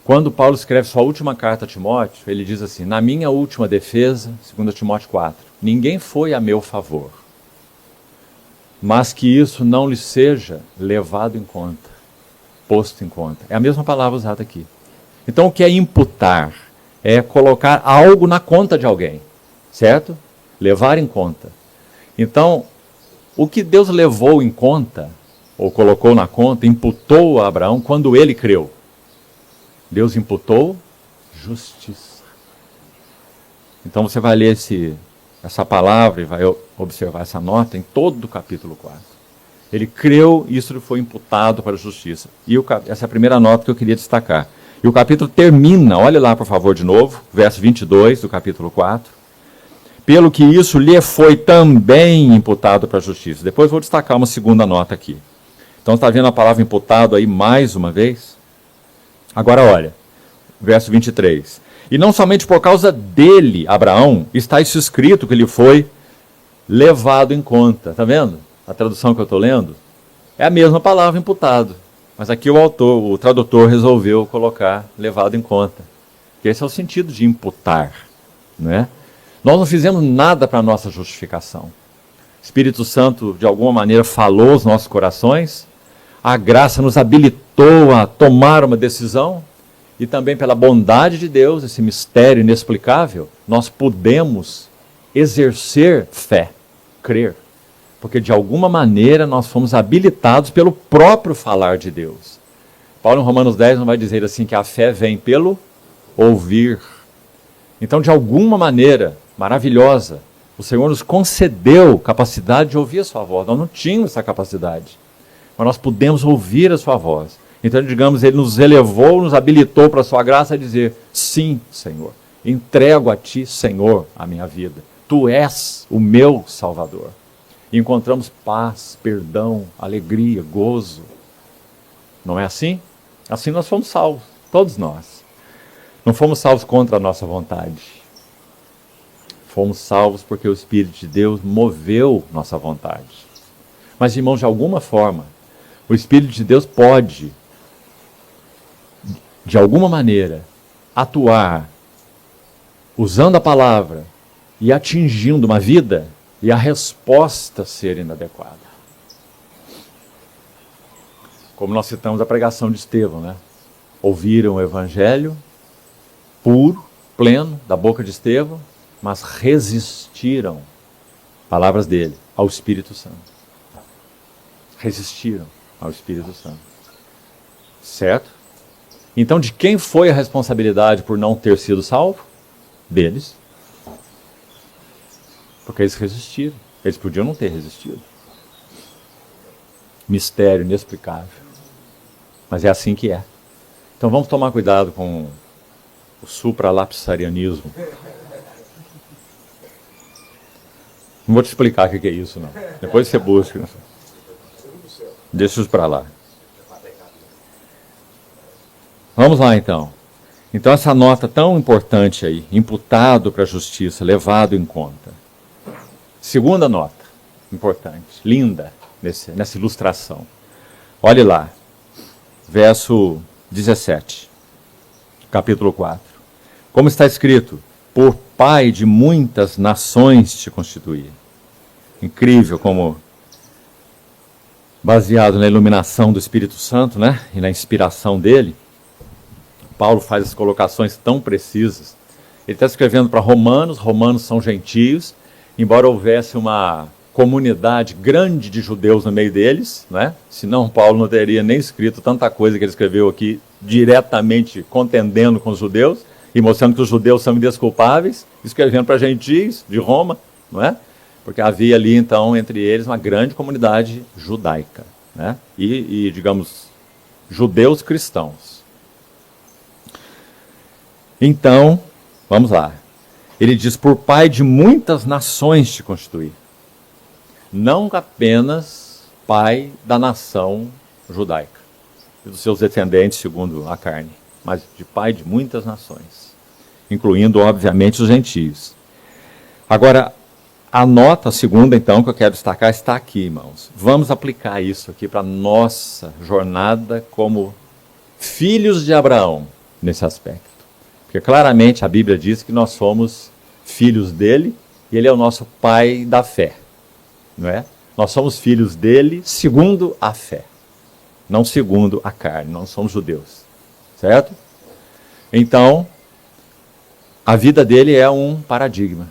Quando Paulo escreve sua última carta a Timóteo, ele diz assim, na minha última defesa, 2 Timóteo 4, ninguém foi a meu favor, mas que isso não lhe seja levado em conta, posto em conta. É a mesma palavra usada aqui. Então o que é imputar? É colocar algo na conta de alguém, certo? Levar em conta. Então, o que Deus levou em conta, ou colocou na conta, imputou a Abraão quando ele creu. Deus imputou justiça. Então você vai ler essa palavra e vai observar essa nota em todo o capítulo 4. Ele creu e isso lhe foi imputado para a justiça. E essa é a primeira nota que eu queria destacar. E o capítulo termina, olha lá por favor de novo, verso 22 do capítulo 4. Pelo que isso lhe foi também imputado para a justiça. Depois vou destacar uma segunda nota aqui. Então está vendo a palavra imputado aí mais uma vez? Agora olha, verso 23. E não somente por causa dele, Abraão, está isso escrito que ele foi levado em conta. Está vendo? A tradução que eu estou lendo é a mesma palavra imputado. Mas aqui o tradutor resolveu colocar levado em conta. Porque esse é o sentido de imputar. Não é? Nós não fizemos nada para a nossa justificação. O Espírito Santo, de alguma maneira, falou aos nossos corações. A graça nos habilitou a tomar uma decisão. E também pela bondade de Deus, esse mistério inexplicável, nós podemos exercer fé, crer. Porque de alguma maneira nós fomos habilitados pelo próprio falar de Deus. Paulo em Romanos 10 não vai dizer assim que a fé vem pelo ouvir. Então de alguma maneira maravilhosa, o Senhor nos concedeu capacidade de ouvir a sua voz. Nós não tínhamos essa capacidade. mas nós podemos ouvir a sua voz. Então, digamos, ele nos elevou, nos habilitou para a sua graça a dizer, sim, Senhor, entrego a ti, Senhor, a minha vida. Tu és o meu Salvador. E encontramos paz, perdão, alegria, gozo. Não é assim? Assim nós fomos salvos, todos nós. Não fomos salvos contra a nossa vontade. Fomos salvos porque o Espírito de Deus moveu nossa vontade. Mas, irmãos, de alguma forma, o Espírito de Deus pode, de alguma maneira, atuar, usando a palavra e atingindo uma vida, e a resposta ser inadequada. Como nós citamos a pregação de Estevão, né? Ouviram o Evangelho puro, pleno, da boca de Estevão, mas resistiram, palavras dele, ao Espírito Santo. Resistiram ao Espírito Santo. Certo? Então, de quem foi a responsabilidade por não ter sido salvo? Deles. Porque eles resistiram. Eles podiam não ter resistido. Mistério inexplicável. Mas é assim que é. Então vamos tomar cuidado com o supralapsarianismo. Não vou te explicar o que é isso, não. Depois você busca. Deixa isso para lá. Vamos lá, então. Então essa nota tão importante aí, imputado para a justiça, levado em conta. Segunda nota, importante, linda, nessa ilustração. Olhe lá, verso 17, capítulo 4. Como está escrito, por pai de muitas nações te constituí. Incrível como, baseado na iluminação do Espírito Santo, né, e na inspiração dele, Paulo faz as colocações tão precisas. Ele está escrevendo para romanos, romanos são gentios, embora houvesse uma comunidade grande de judeus no meio deles, né? Senão Paulo não teria nem escrito tanta coisa que ele escreveu aqui, diretamente contendendo com os judeus, e mostrando que os judeus são indesculpáveis, escrevendo para gentios de Roma, não é? Porque havia ali, então, entre eles, uma grande comunidade judaica, né? E digamos, judeus cristãos. Então, vamos lá. Ele diz, por pai de muitas nações te constituí. Não apenas pai da nação judaica, e dos seus descendentes segundo a carne, mas de pai de muitas nações, incluindo, obviamente, os gentios. Agora, a nota segunda, então, que eu quero destacar está aqui, irmãos. Vamos aplicar isso aqui para a nossa jornada como filhos de Abraão, nesse aspecto. Porque claramente a Bíblia diz que nós somos filhos dele e ele é o nosso pai da fé, não é? Nós somos filhos dele segundo a fé, não segundo a carne, não somos judeus, certo? Então, a vida dele é um paradigma,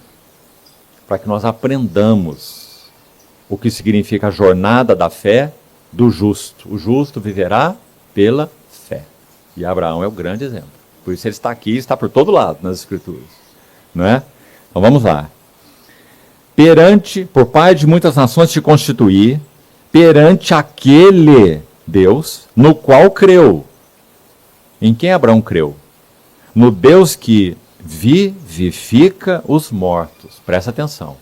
para que nós aprendamos o que significa a jornada da fé do justo. O justo viverá pela fé. E Abraão é o grande exemplo. Por isso ele está aqui, está por todo lado nas Escrituras, não é? Então vamos lá. Por pai de muitas nações te constituí, perante aquele Deus no qual creu. Em quem Abraão creu? No Deus que vivifica os mortos. Presta atenção.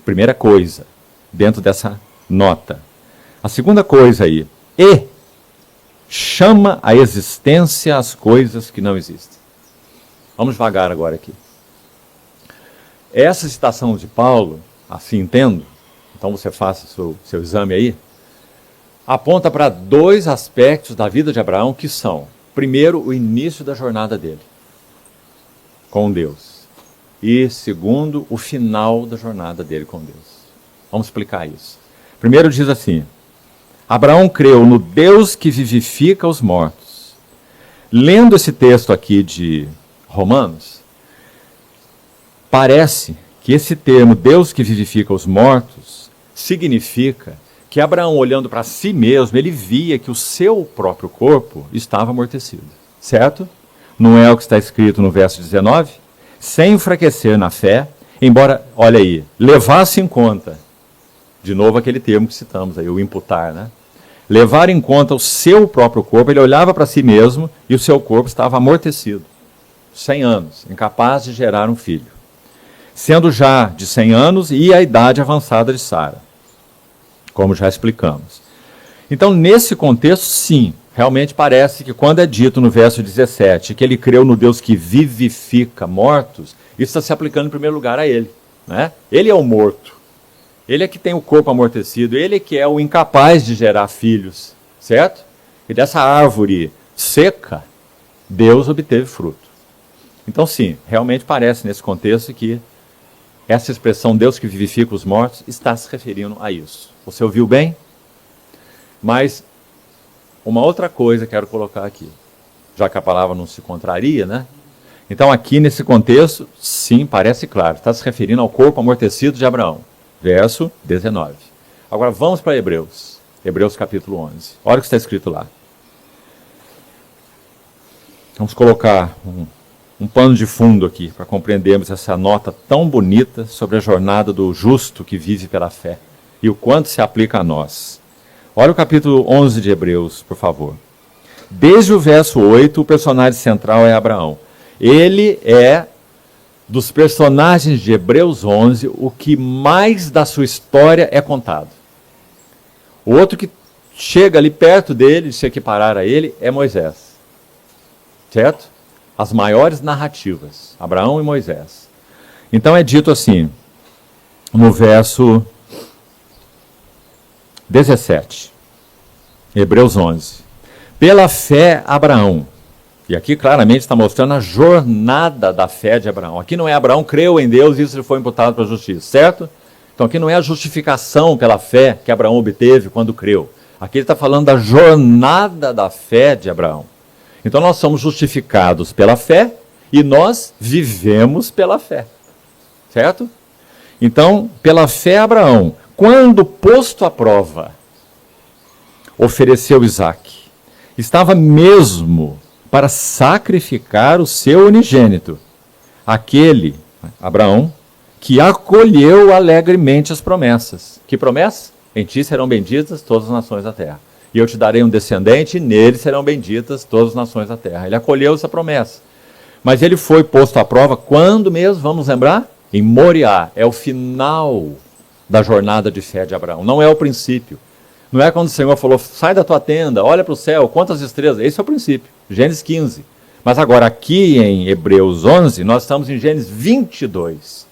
Primeira coisa, dentro dessa nota. A segunda coisa aí, e chama a existência as coisas que não existem. Vamos devagar agora aqui. Essa citação de Paulo, assim entendo, então você faça seu exame aí, aponta para dois aspectos da vida de Abraão que são, primeiro, o início da jornada dele com Deus e, segundo, o final da jornada dele com Deus. Vamos explicar isso. Primeiro diz assim, Abraão creu no Deus que vivifica os mortos. Lendo esse texto aqui de Romanos, parece que esse termo, Deus que vivifica os mortos, significa que Abraão, olhando para si mesmo, ele via que o seu próprio corpo estava amortecido. Certo? Não é o que está escrito no verso 19? Sem enfraquecer na fé, embora, olha aí, levasse em conta, de novo aquele termo que citamos aí, o imputar, né? levar em conta o seu próprio corpo, ele olhava para si mesmo e o seu corpo estava amortecido, 100 anos, incapaz de gerar um filho, sendo já de 100 anos e a idade avançada de Sara, como já explicamos. Então, nesse contexto, sim, realmente parece que quando é dito no verso 17 que ele creu no Deus que vivifica mortos, isso está se aplicando em primeiro lugar a ele, né? Ele é o morto. Ele é que tem o corpo amortecido, ele é que é o incapaz de gerar filhos, certo? E dessa árvore seca, Deus obteve fruto. Então sim, realmente parece nesse contexto que essa expressão Deus que vivifica os mortos está se referindo a isso. Você ouviu bem? Mas uma outra coisa quero colocar aqui, já que a palavra não se contraria, né? Então aqui nesse contexto, sim, parece claro, está se referindo ao corpo amortecido de Abraão. Verso 19. Agora vamos para Hebreus. Hebreus capítulo 11. Olha o que está escrito lá. Vamos colocar um pano de fundo aqui para compreendermos essa nota tão bonita sobre a jornada do justo que vive pela fé e o quanto se aplica a nós. Olha o capítulo 11 de Hebreus, por favor. Desde o verso 8, o personagem central é Abraão. Ele é, dos personagens de Hebreus 11, o que mais da sua história é contado. O outro que chega ali perto dele, de se equiparar a ele, é Moisés. Certo? As maiores narrativas, Abraão e Moisés. Então é dito assim, no verso 17, Hebreus 11. Pela fé, Abraão. E aqui claramente está mostrando a jornada da fé de Abraão. Aqui não é Abraão creu em Deus e isso lhe foi imputado para a justiça, certo? Então aqui não é a justificação pela fé que Abraão obteve quando creu. Aqui ele está falando da jornada da fé de Abraão. Então nós somos justificados pela fé e nós vivemos pela fé, certo? Então, pela fé Abraão, quando posto à prova, ofereceu Isaque. Estava mesmo para sacrificar o seu unigênito, aquele, Abraão, que acolheu alegremente as promessas. Que promessas? Em ti serão benditas todas as nações da terra. E eu te darei um descendente, e nele serão benditas todas as nações da terra. Ele acolheu essa promessa. Mas ele foi posto à prova quando mesmo, vamos lembrar? Em Moriá. É o final da jornada de fé de Abraão, não é o princípio. Não é quando o Senhor falou, sai da tua tenda, olha para o céu, quantas estrelas. Esse é o princípio, Gênesis 15. Mas agora aqui em Hebreus 11, nós estamos em Gênesis 22.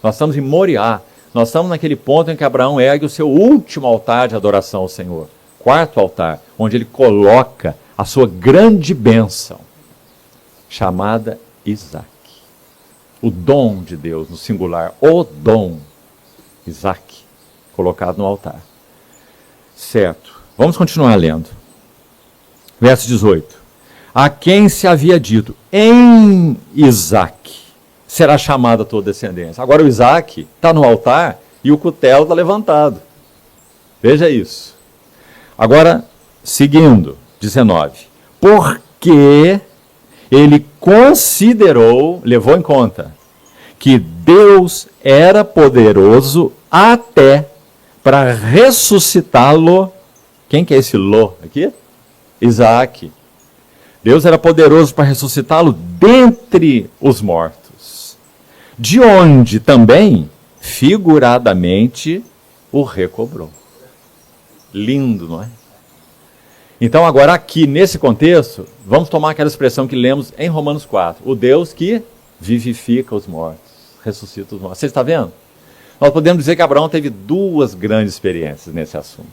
Nós estamos em Moriá. Nós estamos naquele ponto em que Abraão ergue o seu último altar de adoração ao Senhor. Quarto altar, onde ele coloca a sua grande bênção, chamada Isaque. O dom de Deus, no singular, o dom, Isaque, colocado no altar. Certo, vamos continuar lendo. Verso 18. A quem se havia dito, em Isaque será chamada a tua descendência. Agora o Isaque está no altar e o cutelo está levantado. Veja isso. Agora, seguindo, 19. Porque ele considerou, levou em conta, que Deus era poderoso até para ressuscitá-lo. Quem que é esse Ló aqui? Isaque. Deus era poderoso para ressuscitá-lo dentre os mortos, de onde também, figuradamente, o recobrou. Lindo, não é? Então agora aqui, nesse contexto, vamos tomar aquela expressão que lemos em Romanos 4. O Deus que vivifica os mortos, ressuscita os mortos. Você está vendo? Nós podemos dizer que Abraão teve duas grandes experiências nesse assunto.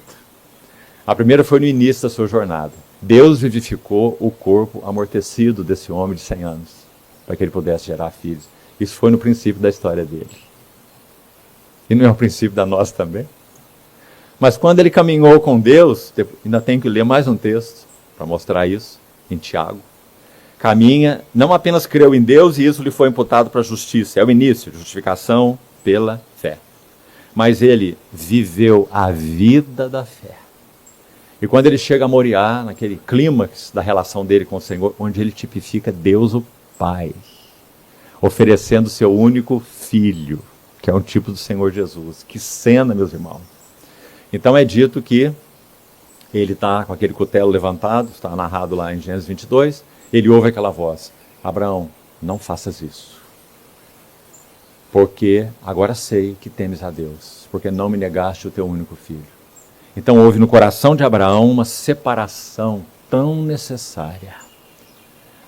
A primeira foi no início da sua jornada. Deus vivificou o corpo amortecido desse homem de 100 anos, para que ele pudesse gerar filhos. Isso foi no princípio da história dele. E não é o princípio da nossa também? Mas quando ele caminhou com Deus, ainda tenho que ler mais um texto para mostrar isso, em Tiago. Caminha, não apenas creu em Deus e isso lhe foi imputado para a justiça, é o início, justificação pela fé. Mas ele viveu a vida da fé. E quando ele chega a Moriá, naquele clímax da relação dele com o Senhor, onde ele tipifica Deus o Pai, oferecendo seu único filho, que é um tipo do Senhor Jesus. Que cena, meus irmãos. Então é dito que Ele está com aquele cutelo levantado, está narrado lá em Gênesis 22, ele ouve aquela voz: Abraão, não faças isso, porque agora sei que temes a Deus, porque não me negaste o teu único filho. Então houve no coração de Abraão uma separação tão necessária.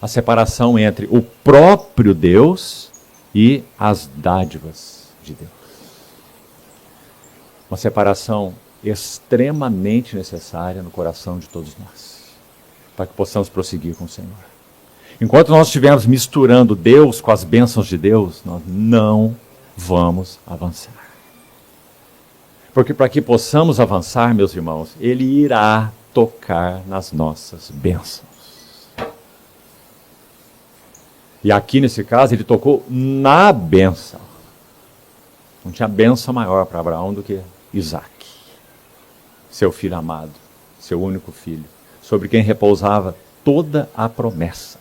A separação entre o próprio Deus e as dádivas de Deus. Uma separação extremamente necessária no coração de todos nós, para que possamos prosseguir com o Senhor. Enquanto nós estivermos misturando Deus com as bênçãos de Deus, nós não vamos avançar. Porque para que possamos avançar, meus irmãos, Ele irá tocar nas nossas bênçãos. E aqui nesse caso, Ele tocou na bênção. Não tinha bênção maior para Abraão do que Isaque, seu filho amado, seu único filho, sobre quem repousava toda a promessa.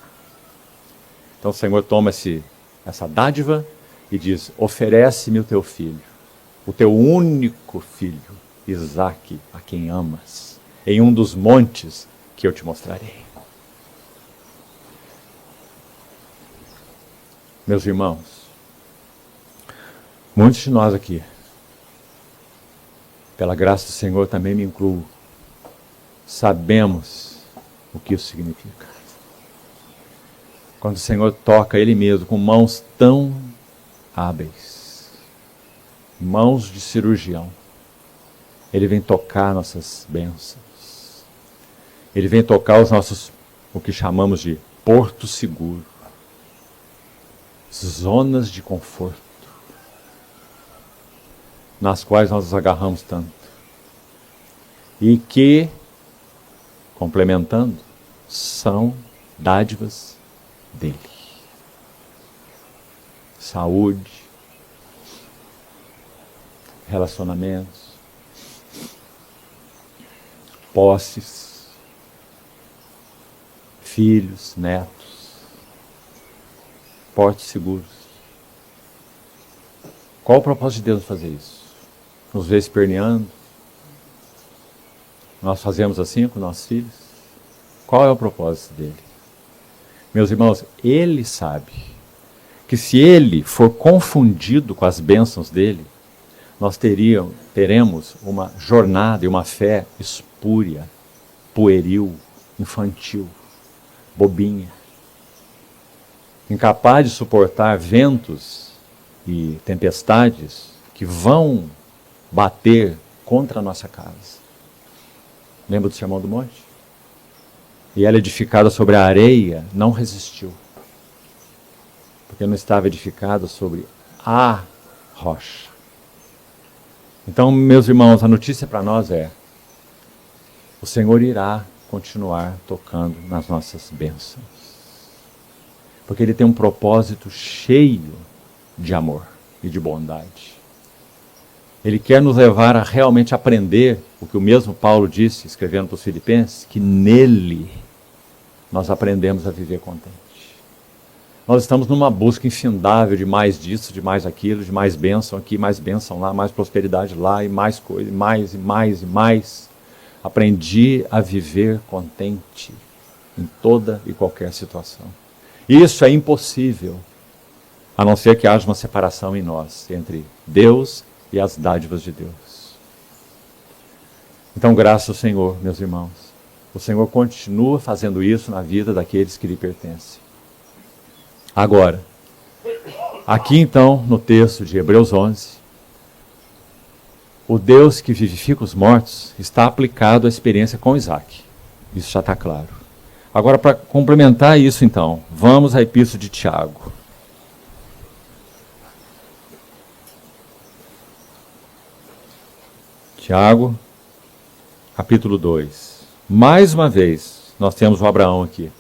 Então o Senhor toma essa dádiva e diz: oferece-me o teu filho, o teu único filho, Isaque, a quem amas, em um dos montes que eu te mostrarei. Meus irmãos, muitos de nós aqui, pela graça do Senhor, também me incluo, sabemos o que isso significa. Quando o Senhor toca Ele mesmo com mãos tão hábeis, mãos de cirurgião, Ele vem tocar nossas bênçãos. Ele vem tocar os nossos, o que chamamos de porto seguro, zonas de conforto, nas quais nós nos agarramos tanto. E que, complementando, são dádivas dele. Saúde, relacionamentos, posses, filhos, netos, portos seguros. Qual o propósito de Deus fazer isso? Nos ver esperneando? Nós fazemos assim com nossos filhos? Qual é o propósito dele? Meus irmãos, Ele sabe que se Ele for confundido com as bênçãos dele, nós teremos uma jornada e uma fé espúria, pueril, infantil, bobinha, incapaz de suportar ventos e tempestades que vão bater contra a nossa casa. Lembra do Sermão do Monte? E ela, edificada sobre a areia, não resistiu, porque não estava edificada sobre a rocha. Então, meus irmãos, a notícia para nós é: o Senhor irá continuar tocando nas nossas bênçãos, porque Ele tem um propósito cheio de amor e de bondade. Ele quer nos levar a realmente aprender o que o mesmo Paulo disse, escrevendo para os Filipenses, que nele nós aprendemos a viver contente. Nós estamos numa busca infindável de mais disso, de mais aquilo, de mais bênção aqui, mais bênção lá, mais prosperidade lá, e mais coisa, mais e mais e mais. Aprendi a viver contente em toda e qualquer situação. Isso é impossível, a não ser que haja uma separação em nós, entre Deus e as dádivas de Deus. Então, graças ao Senhor, meus irmãos, o Senhor continua fazendo isso na vida daqueles que lhe pertencem. Agora, aqui então, no texto de Hebreus 11, o Deus que vivifica os mortos está aplicado à experiência com Isaque. Isso já está claro. Agora, para complementar isso então, vamos à Epístola de Tiago. Tiago, capítulo 2. Mais uma vez, nós temos o Abraão aqui.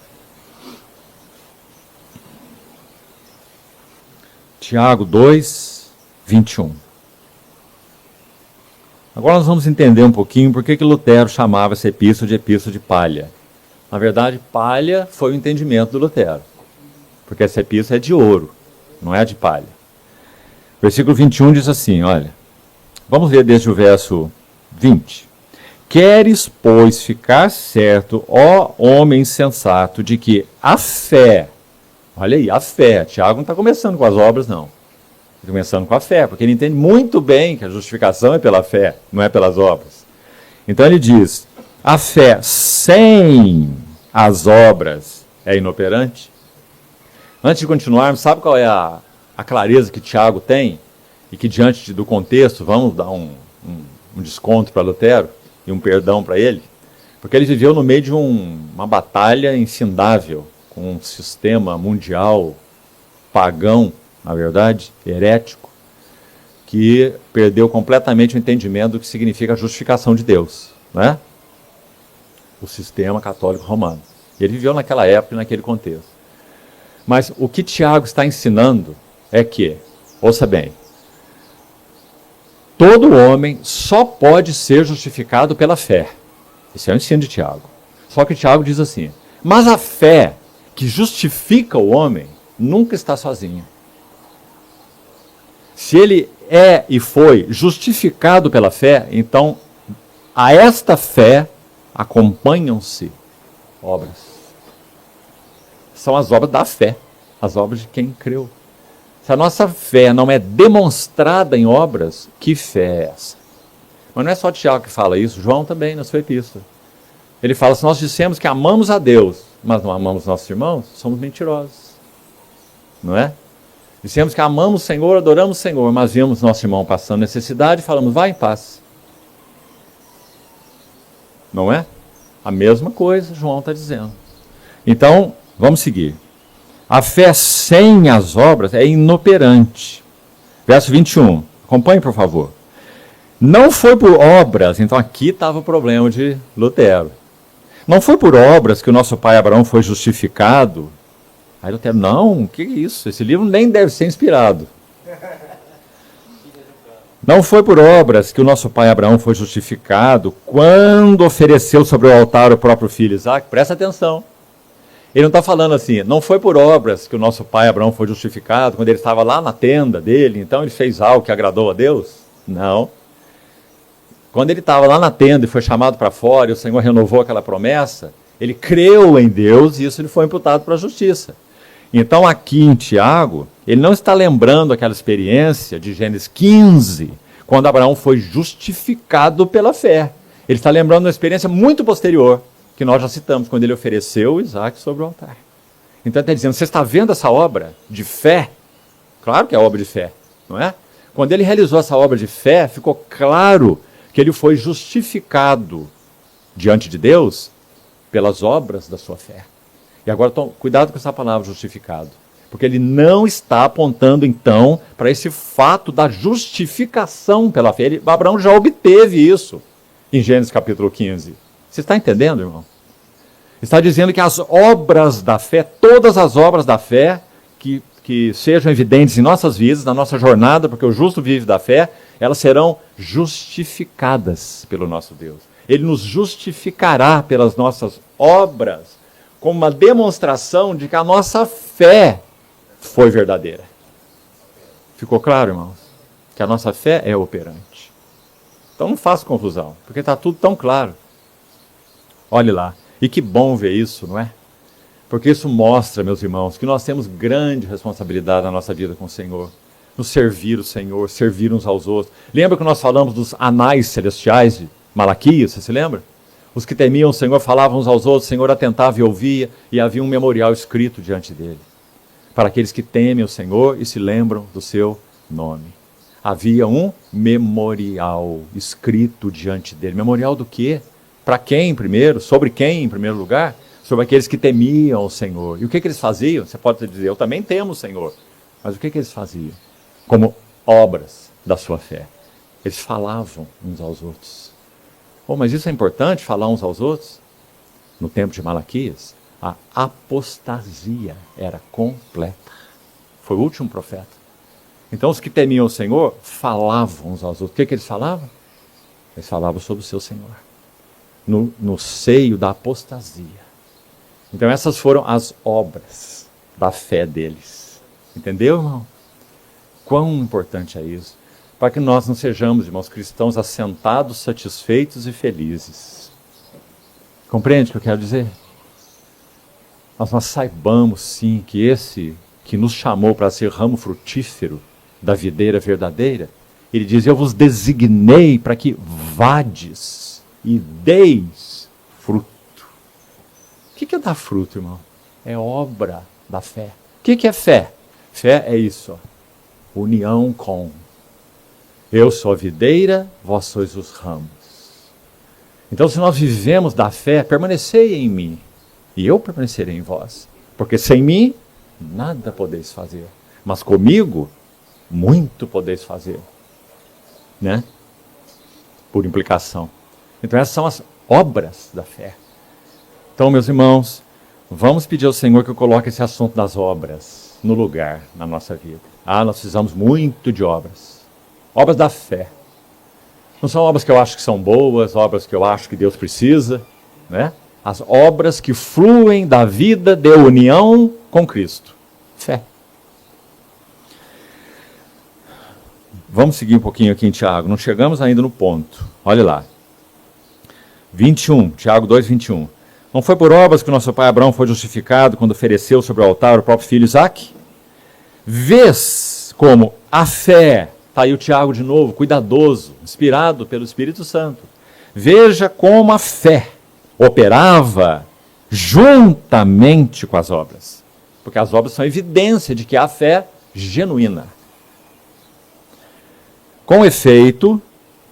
Tiago 2, 21. Agora nós vamos entender um pouquinho por que Lutero chamava essa epístola de palha. Na verdade, palha foi o entendimento do Lutero, porque essa epístola é de ouro, não é de palha. Versículo 21 diz assim, olha, vamos ler desde o verso 20. Queres, pois, ficar certo, ó homem sensato, de que a fé, olha aí, a fé, Tiago não está começando com as obras, não. Está começando com a fé, porque ele entende muito bem que a justificação é pela fé, não é pelas obras. Então ele diz, a fé sem as obras é inoperante. Antes de continuarmos, sabe qual é a clareza que Tiago tem? E que diante do contexto, vamos dar um desconto para Lutero e um perdão para ele? Porque ele viveu no meio de uma batalha infindável, com um sistema mundial pagão, na verdade, herético, que perdeu completamente o entendimento do que significa a justificação de Deus, né? O sistema católico romano. Ele viveu naquela época e naquele contexto. Mas o que Tiago está ensinando é que, ouça bem, todo homem só pode ser justificado pela fé. Esse é o ensino de Tiago. Só que Tiago diz assim, mas a fé que justifica o homem nunca está sozinha. Se ele é e foi justificado pela fé, então a esta fé acompanham-se obras. São as obras da fé, as obras de quem creu. Se a nossa fé não é demonstrada em obras, que fé é essa? Mas não é só Tiago que fala isso, João também, na sua epístola. Ele fala, se nós dissemos que amamos a Deus, mas não amamos nossos irmãos, somos mentirosos. Não é? Dissemos que amamos o Senhor, adoramos o Senhor, mas vimos nosso irmão passando necessidade e falamos, vai em paz. Não é? A mesma coisa João está dizendo. Então, vamos seguir. A fé sem as obras é inoperante. Verso 21. Acompanhe, por favor. Não foi por obras, então aqui estava o problema de Lutero. Não foi por obras que o nosso pai Abraão foi justificado. Aí Lutero, não, o que é isso? Esse livro nem deve ser inspirado. Não foi por obras que o nosso pai Abraão foi justificado quando ofereceu sobre o altar o próprio filho Isaque. Presta atenção. Ele não está falando assim, não foi por obras que o nosso pai Abraão foi justificado quando ele estava lá na tenda dele, então ele fez algo que agradou a Deus? Não. Quando ele estava lá na tenda e foi chamado para fora e o Senhor renovou aquela promessa, ele creu em Deus e isso lhe foi imputado para a justiça. Então aqui em Tiago, ele não está lembrando aquela experiência de Gênesis 15, quando Abraão foi justificado pela fé. Ele está lembrando uma experiência muito posterior, que nós já citamos, quando ele ofereceu Isaque sobre o altar. Então ele está dizendo, você está vendo essa obra de fé? Claro que é obra de fé, não é? Quando ele realizou essa obra de fé, ficou claro que ele foi justificado diante de Deus pelas obras da sua fé. E agora, cuidado com essa palavra justificado, porque ele não está apontando, então, para esse fato da justificação pela fé. Abraão já obteve isso em Gênesis capítulo 15. Você está entendendo, irmão? Está dizendo que as obras da fé, todas as obras da fé, que sejam evidentes em nossas vidas, na nossa jornada, porque o justo vive da fé, elas serão justificadas pelo nosso Deus. Ele nos justificará pelas nossas obras, como uma demonstração de que a nossa fé foi verdadeira. Ficou claro, irmãos? Que a nossa fé é operante. Então não faça confusão, porque está tudo tão claro. Olhe lá. E que bom ver isso, não é? Porque isso mostra, meus irmãos, que nós temos grande responsabilidade na nossa vida com o Senhor. Nos servir o Senhor, servir uns aos outros. Lembra que nós falamos dos anais celestiais de Malaquias, você se lembra? Os que temiam o Senhor falavam uns aos outros, o Senhor atentava e ouvia, e havia um memorial escrito diante dele. Para aqueles que temem o Senhor e se lembram do seu nome. Havia um memorial escrito diante dele. Memorial do quê? Para quem primeiro? Sobre quem em primeiro lugar? Sobre aqueles que temiam o Senhor. E o que eles faziam? Você pode dizer, eu também temo o Senhor. Mas o que eles faziam? Como obras da sua fé. Eles falavam uns aos outros. Oh, mas isso é importante, falar uns aos outros? No tempo de Malaquias, a apostasia era completa. Foi o último profeta. Então os que temiam o Senhor falavam uns aos outros. O que eles falavam? Eles falavam sobre o seu Senhor. No seio da apostasia. Então essas foram as obras da fé deles. Entendeu, irmão? Quão importante é isso? para que nós não sejamos, irmãos cristãos, assentados, satisfeitos e felizes. Compreende o que eu quero dizer? Nós saibamos, sim, que esse que nos chamou para ser ramo frutífero da videira verdadeira, ele diz, eu vos designei para que vades e deis fruto. O que é dar fruto, irmão? É obra da fé. O que é fé? Fé é isso, ó. União com. Eu sou a videira, vós sois os ramos. Então, se nós vivemos da fé, permanecei em mim, e eu permanecerei em vós. Porque sem mim, nada podeis fazer. Mas comigo, muito podeis fazer. Né? Por implicação. Então, essas são as obras da fé. Então, meus irmãos, vamos pedir ao Senhor que eu coloque esse assunto das obras no lugar na nossa vida. Nós precisamos muito de obras. Obras da fé. Não são obras que eu acho que são boas, obras que eu acho que Deus precisa, né? As obras que fluem da vida de união com Cristo. Fé. Vamos seguir um pouquinho aqui em Tiago. Não chegamos ainda no ponto. Olha lá. 21, Tiago 2, 21. Não foi por obras que o nosso pai Abraão foi justificado quando ofereceu sobre o altar o próprio filho Isaque? Vês como a fé, está aí o Tiago de novo, cuidadoso, inspirado pelo Espírito Santo. Veja como a fé operava juntamente com as obras. Porque as obras são evidência de que há fé genuína. Com efeito,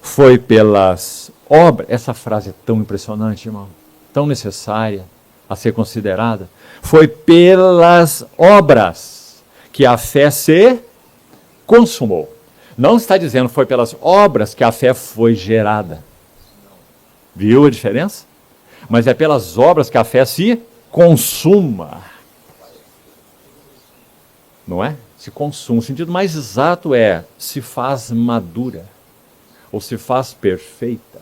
foi pelas obras, essa frase é tão impressionante, irmão, tão necessária a ser considerada, foi pelas obras que a fé se consumou. Não está dizendo foi pelas obras que a fé foi gerada. Viu a diferença? Mas é pelas obras que a fé se consuma. Não é? Se consuma. O sentido mais exato é se faz madura. Ou se faz perfeita.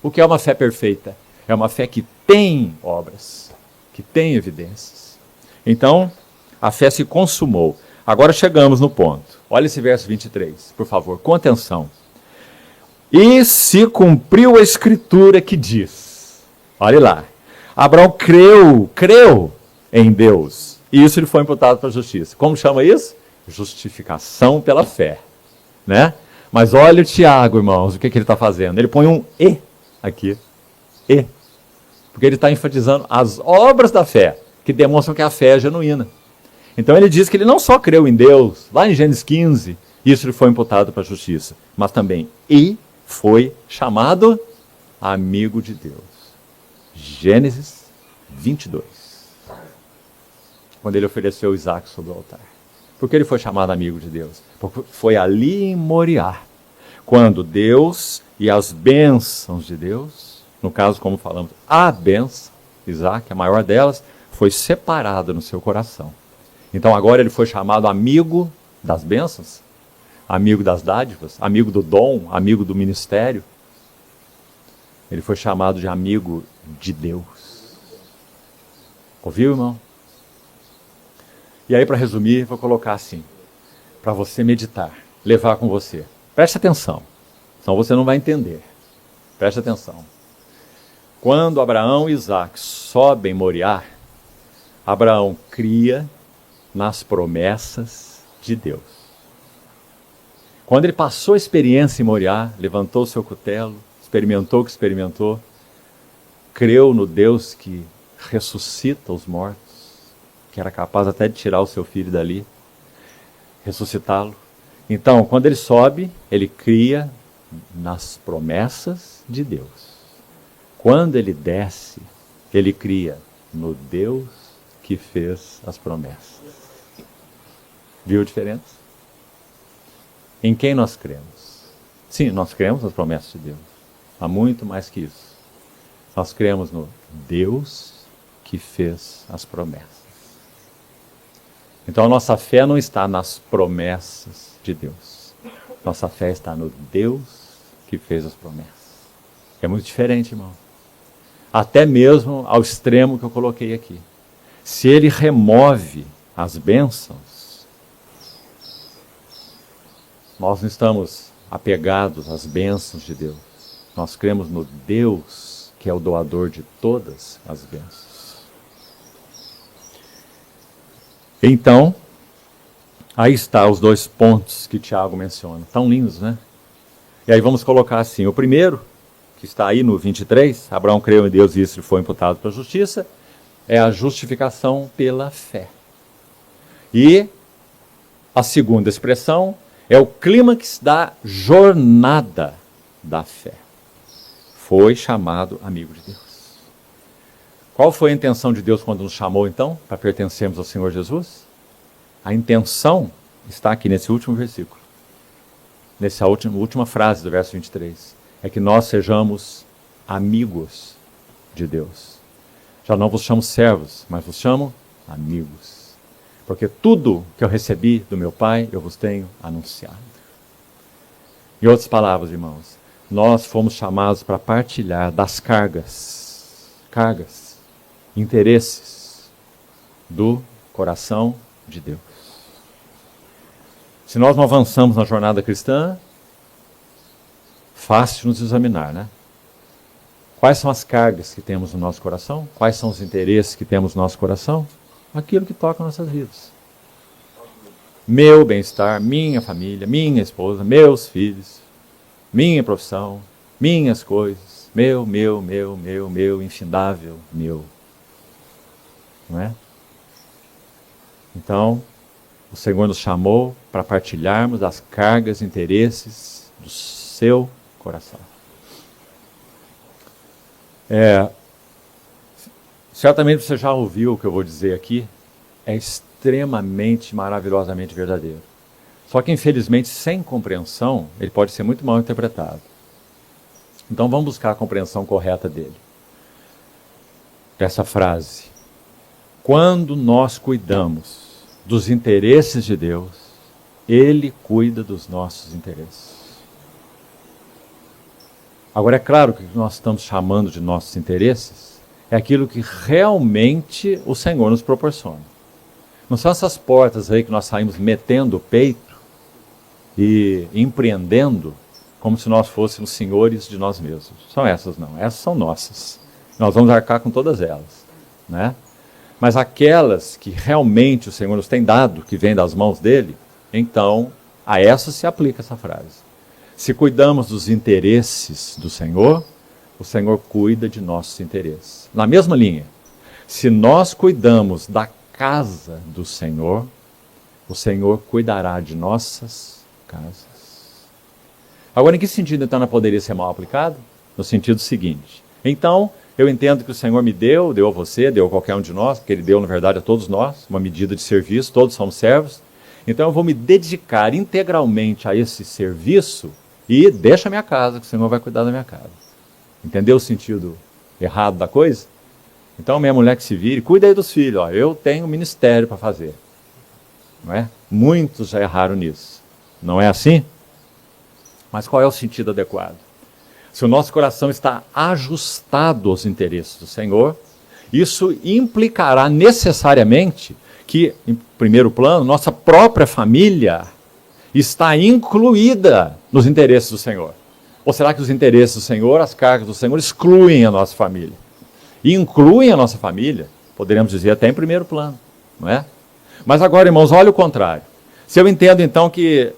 O que é uma fé perfeita? É uma fé que tem obras. Que tem evidências. Então, a fé se consumou. Agora chegamos no ponto. Olha esse verso 23, por favor, com atenção. E se cumpriu a escritura que diz, olha lá, Abraão creu em Deus, e isso lhe foi imputado para a justiça. Como chama isso? Justificação pela fé. Né? Mas olha o Tiago, irmãos, o que ele está fazendo? Ele põe um E aqui. E. Porque ele está enfatizando as obras da fé, que demonstram que a fé é genuína. Então ele diz que ele não só creu em Deus, lá em Gênesis 15, isso lhe foi imputado para a justiça, mas também foi chamado amigo de Deus. Gênesis 22. Quando ele ofereceu Isaque sobre o altar. Por que ele foi chamado amigo de Deus? Porque foi ali em Moriá, quando Deus e as bênçãos de Deus, no caso, como falamos, a bênção, Isaque, a maior delas, foi separada no seu coração. Então agora ele foi chamado amigo das bênçãos, amigo das dádivas, amigo do dom, amigo do ministério. Ele foi chamado de amigo de Deus. Ouviu, irmão? E aí, para resumir, vou colocar assim, para você meditar, levar com você. Preste atenção, senão você não vai entender. Preste atenção. Quando Abraão e Isaque sobem Moriá, Abraão cria nas promessas de Deus. Quando ele passou a experiência em Moriá, levantou o seu cutelo, experimentou o que experimentou, creu no Deus que ressuscita os mortos, que era capaz até de tirar o seu filho dali, ressuscitá-lo. Então, quando ele sobe, ele cria nas promessas de Deus. Quando ele desce, ele cria no Deus que fez as promessas. Viu a diferença? Em quem nós cremos? Sim, nós cremos nas promessas de Deus. Há muito mais que isso. Nós cremos no Deus que fez as promessas. Então a nossa fé não está nas promessas de Deus. Nossa fé está no Deus que fez as promessas. É muito diferente, irmão. Até mesmo ao extremo que eu coloquei aqui. Se ele remove as bênçãos, nós não estamos apegados às bênçãos de Deus. Nós cremos no Deus que é o doador de todas as bênçãos. Então, aí está os dois pontos que Tiago menciona. Tão lindos, né? E aí vamos colocar assim, o primeiro, que está aí no 23, Abraão creu em Deus e isso lhe foi imputado para a justiça, é a justificação pela fé. E a segunda expressão é o clímax da jornada da fé. Foi chamado amigo de Deus. Qual foi a intenção de Deus quando nos chamou, então, para pertencermos ao Senhor Jesus? A intenção está aqui nesse último versículo. Nessa última frase do verso 23. É que nós sejamos amigos de Deus. Já não vos chamo servos, mas vos chamo amigos. Porque tudo que eu recebi do meu Pai, eu vos tenho anunciado. Em outras palavras, irmãos, nós fomos chamados para partilhar das cargas, interesses do coração de Deus. Se nós não avançamos na jornada cristã, fácil nos examinar, né? Quais são as cargas que temos no nosso coração? Quais são os interesses que temos no nosso coração? Aquilo que toca nossas vidas. Meu bem-estar, minha família, minha esposa, meus filhos, minha profissão, minhas coisas, meu, infindável, meu. Não é? Então, o Senhor nos chamou para partilharmos das cargas e interesses do seu coração. Certamente você já ouviu o que eu vou dizer aqui, é extremamente, maravilhosamente verdadeiro. Só que, infelizmente, sem compreensão, ele pode ser muito mal interpretado. Então vamos buscar a compreensão correta dele. Dessa frase. Quando nós cuidamos dos interesses de Deus, Ele cuida dos nossos interesses. Agora, é claro que o que nós estamos chamando de nossos interesses é aquilo que realmente o Senhor nos proporciona. Não são essas portas aí que nós saímos metendo o peito e empreendendo como se nós fôssemos senhores de nós mesmos. São essas não, essas são nossas. Nós vamos arcar com todas elas, né? Mas aquelas que realmente o Senhor nos tem dado, que vêm das mãos dele, então a essas se aplica essa frase. Se cuidamos dos interesses do Senhor, o Senhor cuida de nossos interesses. Na mesma linha, se nós cuidamos da casa do Senhor, o Senhor cuidará de nossas casas. Agora, em que sentido então ela poderia ser mal aplicado? No sentido seguinte. Então, eu entendo que o Senhor me deu a você, deu a qualquer um de nós, porque Ele deu, na verdade, a todos nós, uma medida de serviço, todos somos servos. Então eu vou me dedicar integralmente a esse serviço e deixa a minha casa, que o Senhor vai cuidar da minha casa. Entendeu o sentido errado da coisa? Então minha mulher que se vire, cuida aí dos filhos, ó, eu tenho um ministério para fazer. Não é? Muitos já erraram nisso. Não é assim? Mas qual é o sentido adequado? Se o nosso coração está ajustado aos interesses do Senhor, isso implicará necessariamente que, em primeiro plano, nossa própria família está incluída nos interesses do Senhor. Ou será que os interesses do Senhor, as cargas do Senhor, excluem a nossa família? E incluem a nossa família, poderíamos dizer até em primeiro plano, não é? Mas agora, irmãos, olha o contrário. Se eu entendo então que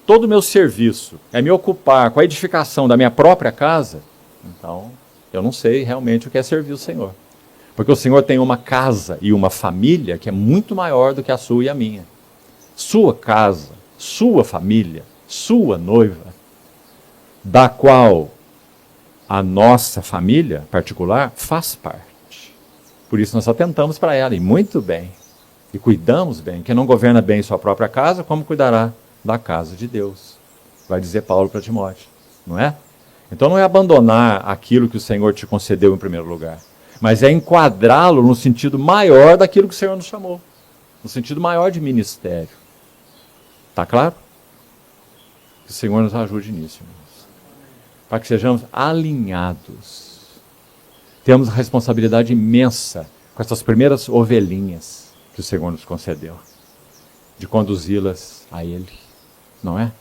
todo o meu serviço é me ocupar com a edificação da minha própria casa, então eu não sei realmente o que é servir o Senhor. Porque o Senhor tem uma casa e uma família que é muito maior do que a sua e a minha. Sua casa, sua família, sua noiva, da qual a nossa família particular faz parte. Por isso nós atentamos para ela, e muito bem, e cuidamos bem. Quem não governa bem sua própria casa, como cuidará da casa de Deus? Vai dizer Paulo para Timóteo, não é? Então não é abandonar aquilo que o Senhor te concedeu em primeiro lugar, mas é enquadrá-lo no sentido maior daquilo que o Senhor nos chamou, no sentido maior de ministério. Está claro? Que o Senhor nos ajude nisso, irmãos. Para que sejamos alinhados. Temos a responsabilidade imensa com essas primeiras ovelhinhas que o Senhor nos concedeu, de conduzi-las a Ele, não é?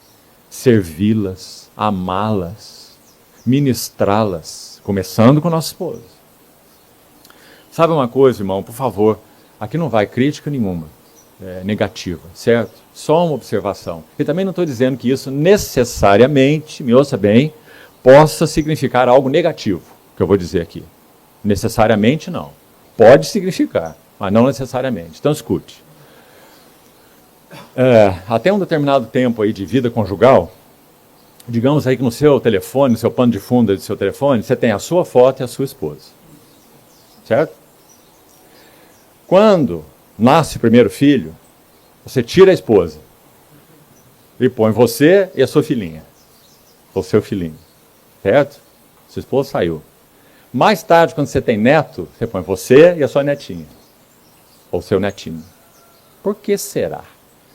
servi-las, amá-las, ministrá-las, começando com nossa esposa. Sabe uma coisa, irmão, por favor, aqui não vai crítica nenhuma, negativa, certo? Só uma observação. E também não estou dizendo que isso necessariamente, me ouça bem, possa significar algo negativo, que eu vou dizer aqui. Necessariamente não. Pode significar, mas não necessariamente. Então escute. Até um determinado tempo aí de vida conjugal, digamos aí que no seu telefone, no seu pano de fundo do seu telefone, você tem a sua foto e a sua esposa. Certo? Quando nasce o primeiro filho, você tira a esposa e põe você e a sua filhinha, ou seu filhinho. Certo? Sua esposa saiu. Mais tarde, quando você tem neto, você põe você e a sua netinha, ou seu netinho. Por que será?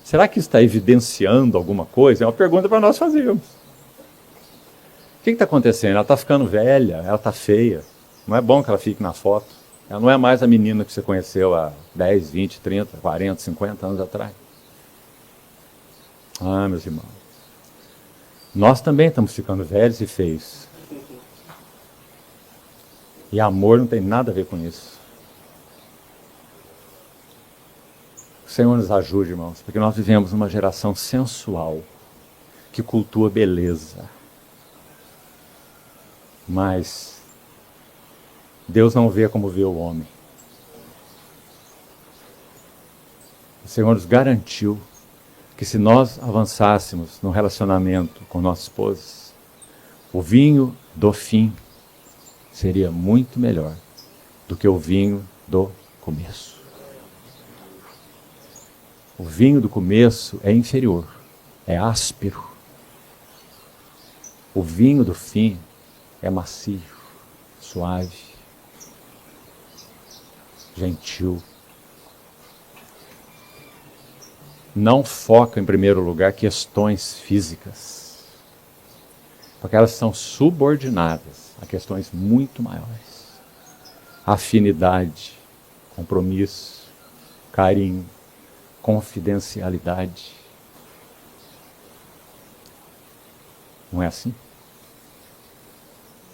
Será que isso está evidenciando alguma coisa? É uma pergunta para nós fazermos. O que está acontecendo? Ela está ficando velha, ela está feia. Não é bom que ela fique na foto. Ela não é mais a menina que você conheceu há 10, 20, 30, 40, 50 anos atrás. Ah, meus irmãos. Nós também estamos ficando velhos e feios. E amor não tem nada a ver com isso. O Senhor nos ajude, irmãos, porque nós vivemos numa geração sensual, que cultua beleza. Mas Deus não vê como vê o homem. O Senhor nos garantiu que se nós avançássemos no relacionamento com nossas esposas, o vinho do fim seria muito melhor do que o vinho do começo. O vinho do começo é inferior, é áspero. O vinho do fim é macio, suave, gentil. Não foca em primeiro lugar questões físicas, porque elas são subordinadas a questões muito maiores. Afinidade, compromisso, carinho, confidencialidade. Não é assim?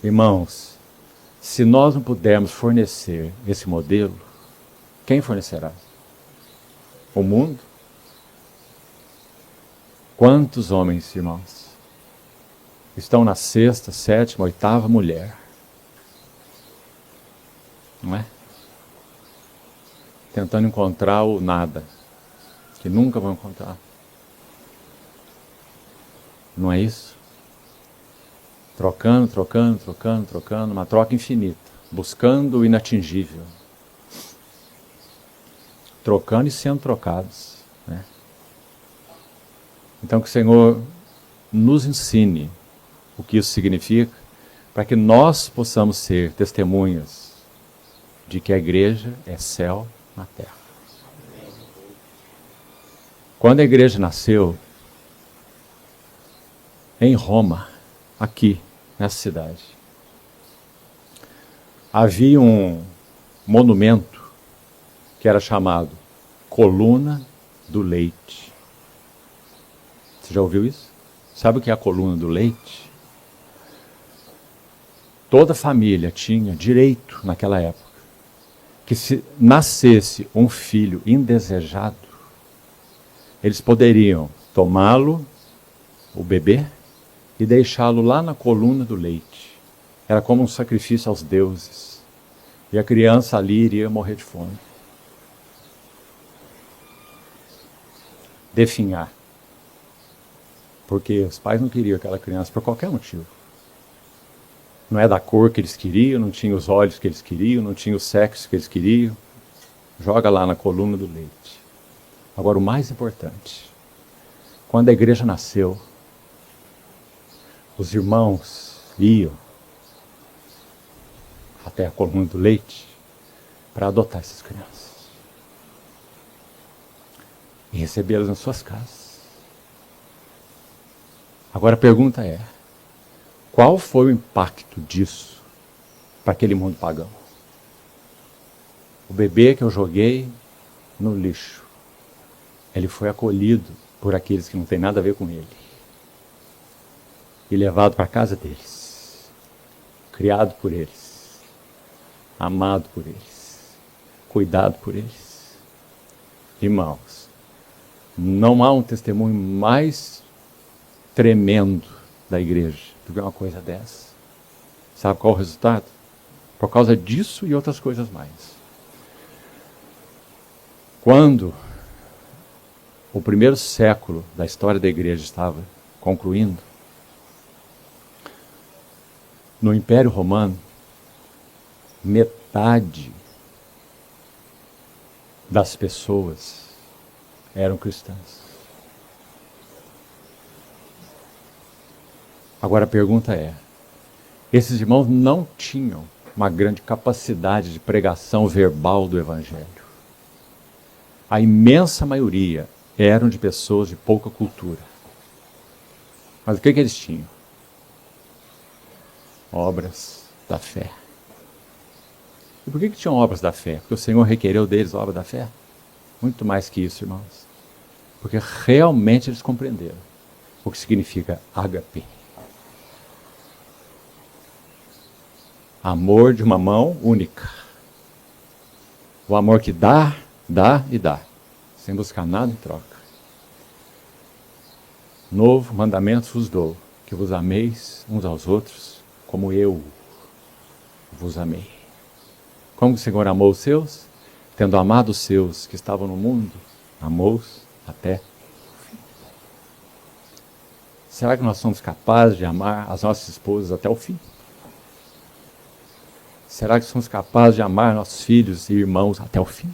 Irmãos, se nós não pudermos fornecer esse modelo, quem fornecerá? O mundo? Quantos homens, irmãos, estão na sexta, sétima, oitava mulher? Não é? Tentando encontrar o nada, que nunca vão encontrar. Não é isso? Trocando, uma troca infinita, buscando o inatingível. Trocando e sendo trocados, né? Então que o Senhor nos ensine o que isso significa, para que nós possamos ser testemunhas de que a igreja é céu na terra. Quando a igreja nasceu, em Roma, aqui, nessa cidade, havia um monumento que era chamado Coluna do Leite. Você já ouviu isso? Sabe o que é a coluna do leite? Toda família tinha direito, naquela época, que se nascesse um filho indesejado, eles poderiam tomá-lo, o bebê, e deixá-lo lá na coluna do leite. Era como um sacrifício aos deuses. E a criança ali iria morrer de fome. Definhar. Porque os pais não queriam aquela criança por qualquer motivo. Não é da cor que eles queriam, não tinha os olhos que eles queriam, não tinha o sexo que eles queriam. Joga lá na coluna do leite. Agora, o mais importante, quando a igreja nasceu, os irmãos iam até a coluna do leite para adotar essas crianças e recebê-las nas suas casas. Agora a pergunta é, qual foi o impacto disso para aquele mundo pagão? O bebê que eu joguei no lixo, ele foi acolhido por aqueles que não têm nada a ver com ele. e levado para a casa deles, criado por eles, amado por eles, cuidado por eles. Irmãos, não há um testemunho mais tremendo da igreja do que uma coisa dessa. Sabe qual o resultado? Por causa disso e outras coisas mais. Quando o primeiro século da história da igreja estava concluindo, no Império Romano, metade das pessoas eram cristãs. Agora a pergunta é, esses irmãos não tinham uma grande capacidade de pregação verbal do Evangelho. A imensa maioria eram de pessoas de pouca cultura. Mas o que eles tinham? Obras da fé. E por que tinham obras da fé? Porque o Senhor requereu deles obra da fé? Muito mais que isso, irmãos. Porque realmente eles compreenderam o que significa ágape. Amor de uma mão única. O amor que dá, dá e dá, sem buscar nada em troca. Novo mandamento vos dou, que vos ameis uns aos outros, como eu vos amei. Como o Senhor amou os seus? Tendo amado os seus que estavam no mundo, amou-os até o fim. Será que nós somos capazes de amar as nossas esposas até o fim? Será que somos capazes de amar nossos filhos e irmãos até o fim?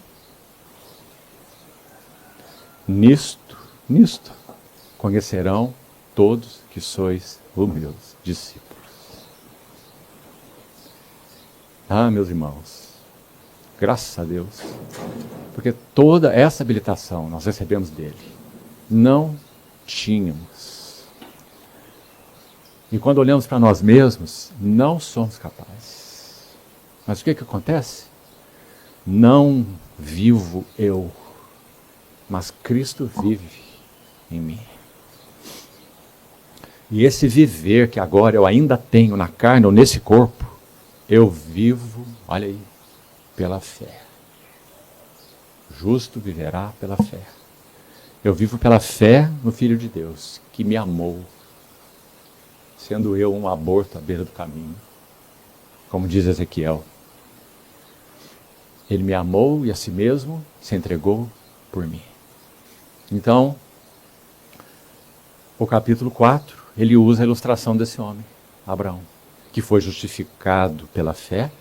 Nisto, conhecerão todos que sois os meus discípulos. Ah, meus irmãos, graças a Deus, porque toda essa habilitação nós recebemos dele. Não tínhamos. E quando olhamos para nós mesmos, não somos capazes. Mas o que acontece? Não vivo eu, mas Cristo vive em mim. E esse viver que agora eu ainda tenho na carne ou nesse corpo, eu vivo, olha aí, pela fé. Justo viverá pela fé. Eu vivo pela fé no Filho de Deus, que me amou, sendo eu um aborto à beira do caminho, como diz Ezequiel. Ele me amou e a si mesmo se entregou por mim. Então, o capítulo 4, ele usa a ilustração desse homem, Abraão, que foi justificado pela fé,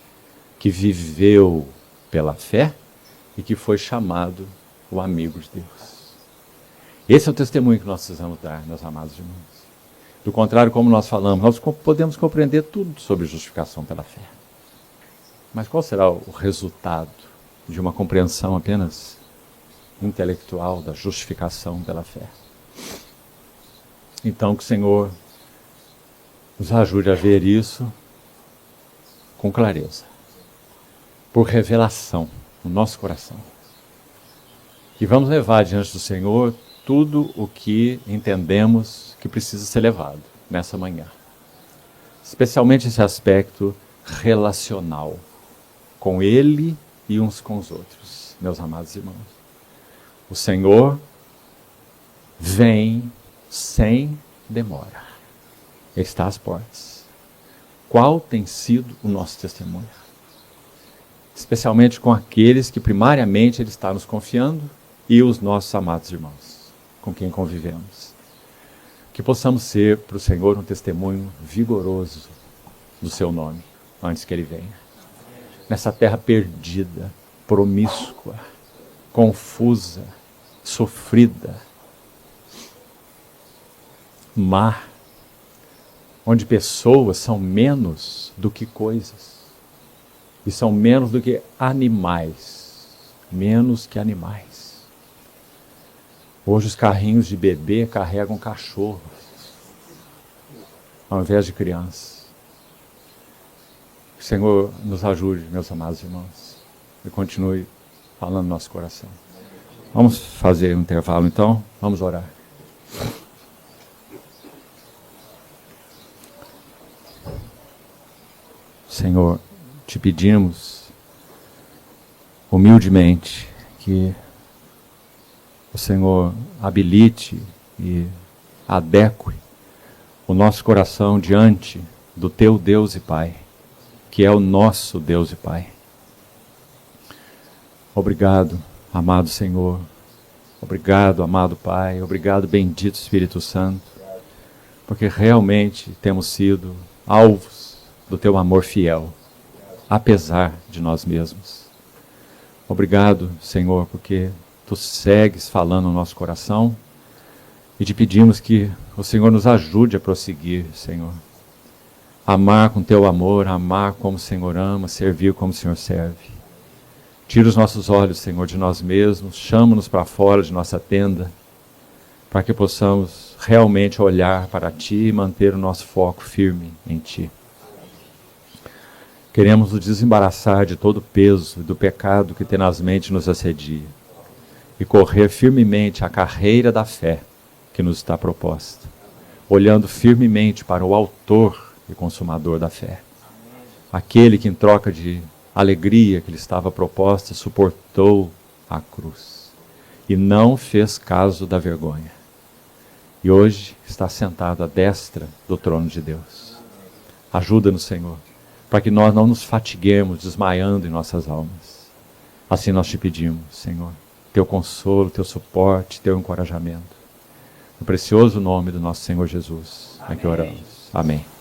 que viveu pela fé e que foi chamado o amigo de Deus. Esse é o testemunho que nós precisamos dar, meus amados irmãos. Do contrário, como nós falamos, nós podemos compreender tudo sobre justificação pela fé. Mas qual será o resultado de uma compreensão apenas intelectual da justificação pela fé? Então, que o Senhor nos ajude a ver isso com clareza, por revelação no nosso coração. E vamos levar diante do Senhor tudo o que entendemos que precisa ser levado nessa manhã. Especialmente esse aspecto relacional com Ele e uns com os outros, meus amados irmãos. O Senhor vem sem demora. Ele está às portas. Qual tem sido o nosso testemunho? Especialmente com aqueles que primariamente Ele está nos confiando e os nossos amados irmãos, com quem convivemos. Que possamos ser para o Senhor um testemunho vigoroso do seu nome, antes que Ele venha. Nessa terra perdida, promíscua, confusa, sofrida, má, onde pessoas são menos do que coisas, e são menos do que animais, menos que animais. Hoje os carrinhos de bebê carregam cachorros, ao invés de crianças. Que o Senhor nos ajude, meus amados irmãos, e continue falando no nosso coração. Vamos fazer um intervalo então, vamos orar. Senhor, te pedimos humildemente que o Senhor habilite e adeque o nosso coração diante do teu Deus e Pai, que é o nosso Deus e Pai. Obrigado, amado Senhor. Obrigado, amado Pai. Obrigado, bendito Espírito Santo, porque realmente temos sido alvos do teu amor fiel, apesar de nós mesmos. Obrigado, Senhor, porque tu segues falando no nosso coração e te pedimos que o Senhor nos ajude a prosseguir, Senhor. Amar com teu amor, amar como o Senhor ama, servir como o Senhor serve. Tira os nossos olhos, Senhor, de nós mesmos, chama-nos para fora de nossa tenda, para que possamos realmente olhar para Ti e manter o nosso foco firme em Ti. Queremos nos desembaraçar de todo o peso e do pecado que tenazmente nos assedia e correr firmemente a carreira da fé que nos está proposta, olhando firmemente para o autor e consumador da fé, aquele que em troca de alegria que lhe estava proposta suportou a cruz e não fez caso da vergonha, e hoje está sentado à destra do trono de Deus. Ajuda-nos, Senhor, para que nós não nos fatiguemos desmaiando em nossas almas. Assim nós te pedimos, Senhor, teu consolo, teu suporte, teu encorajamento. No precioso nome do nosso Senhor Jesus, é que oramos. Amém.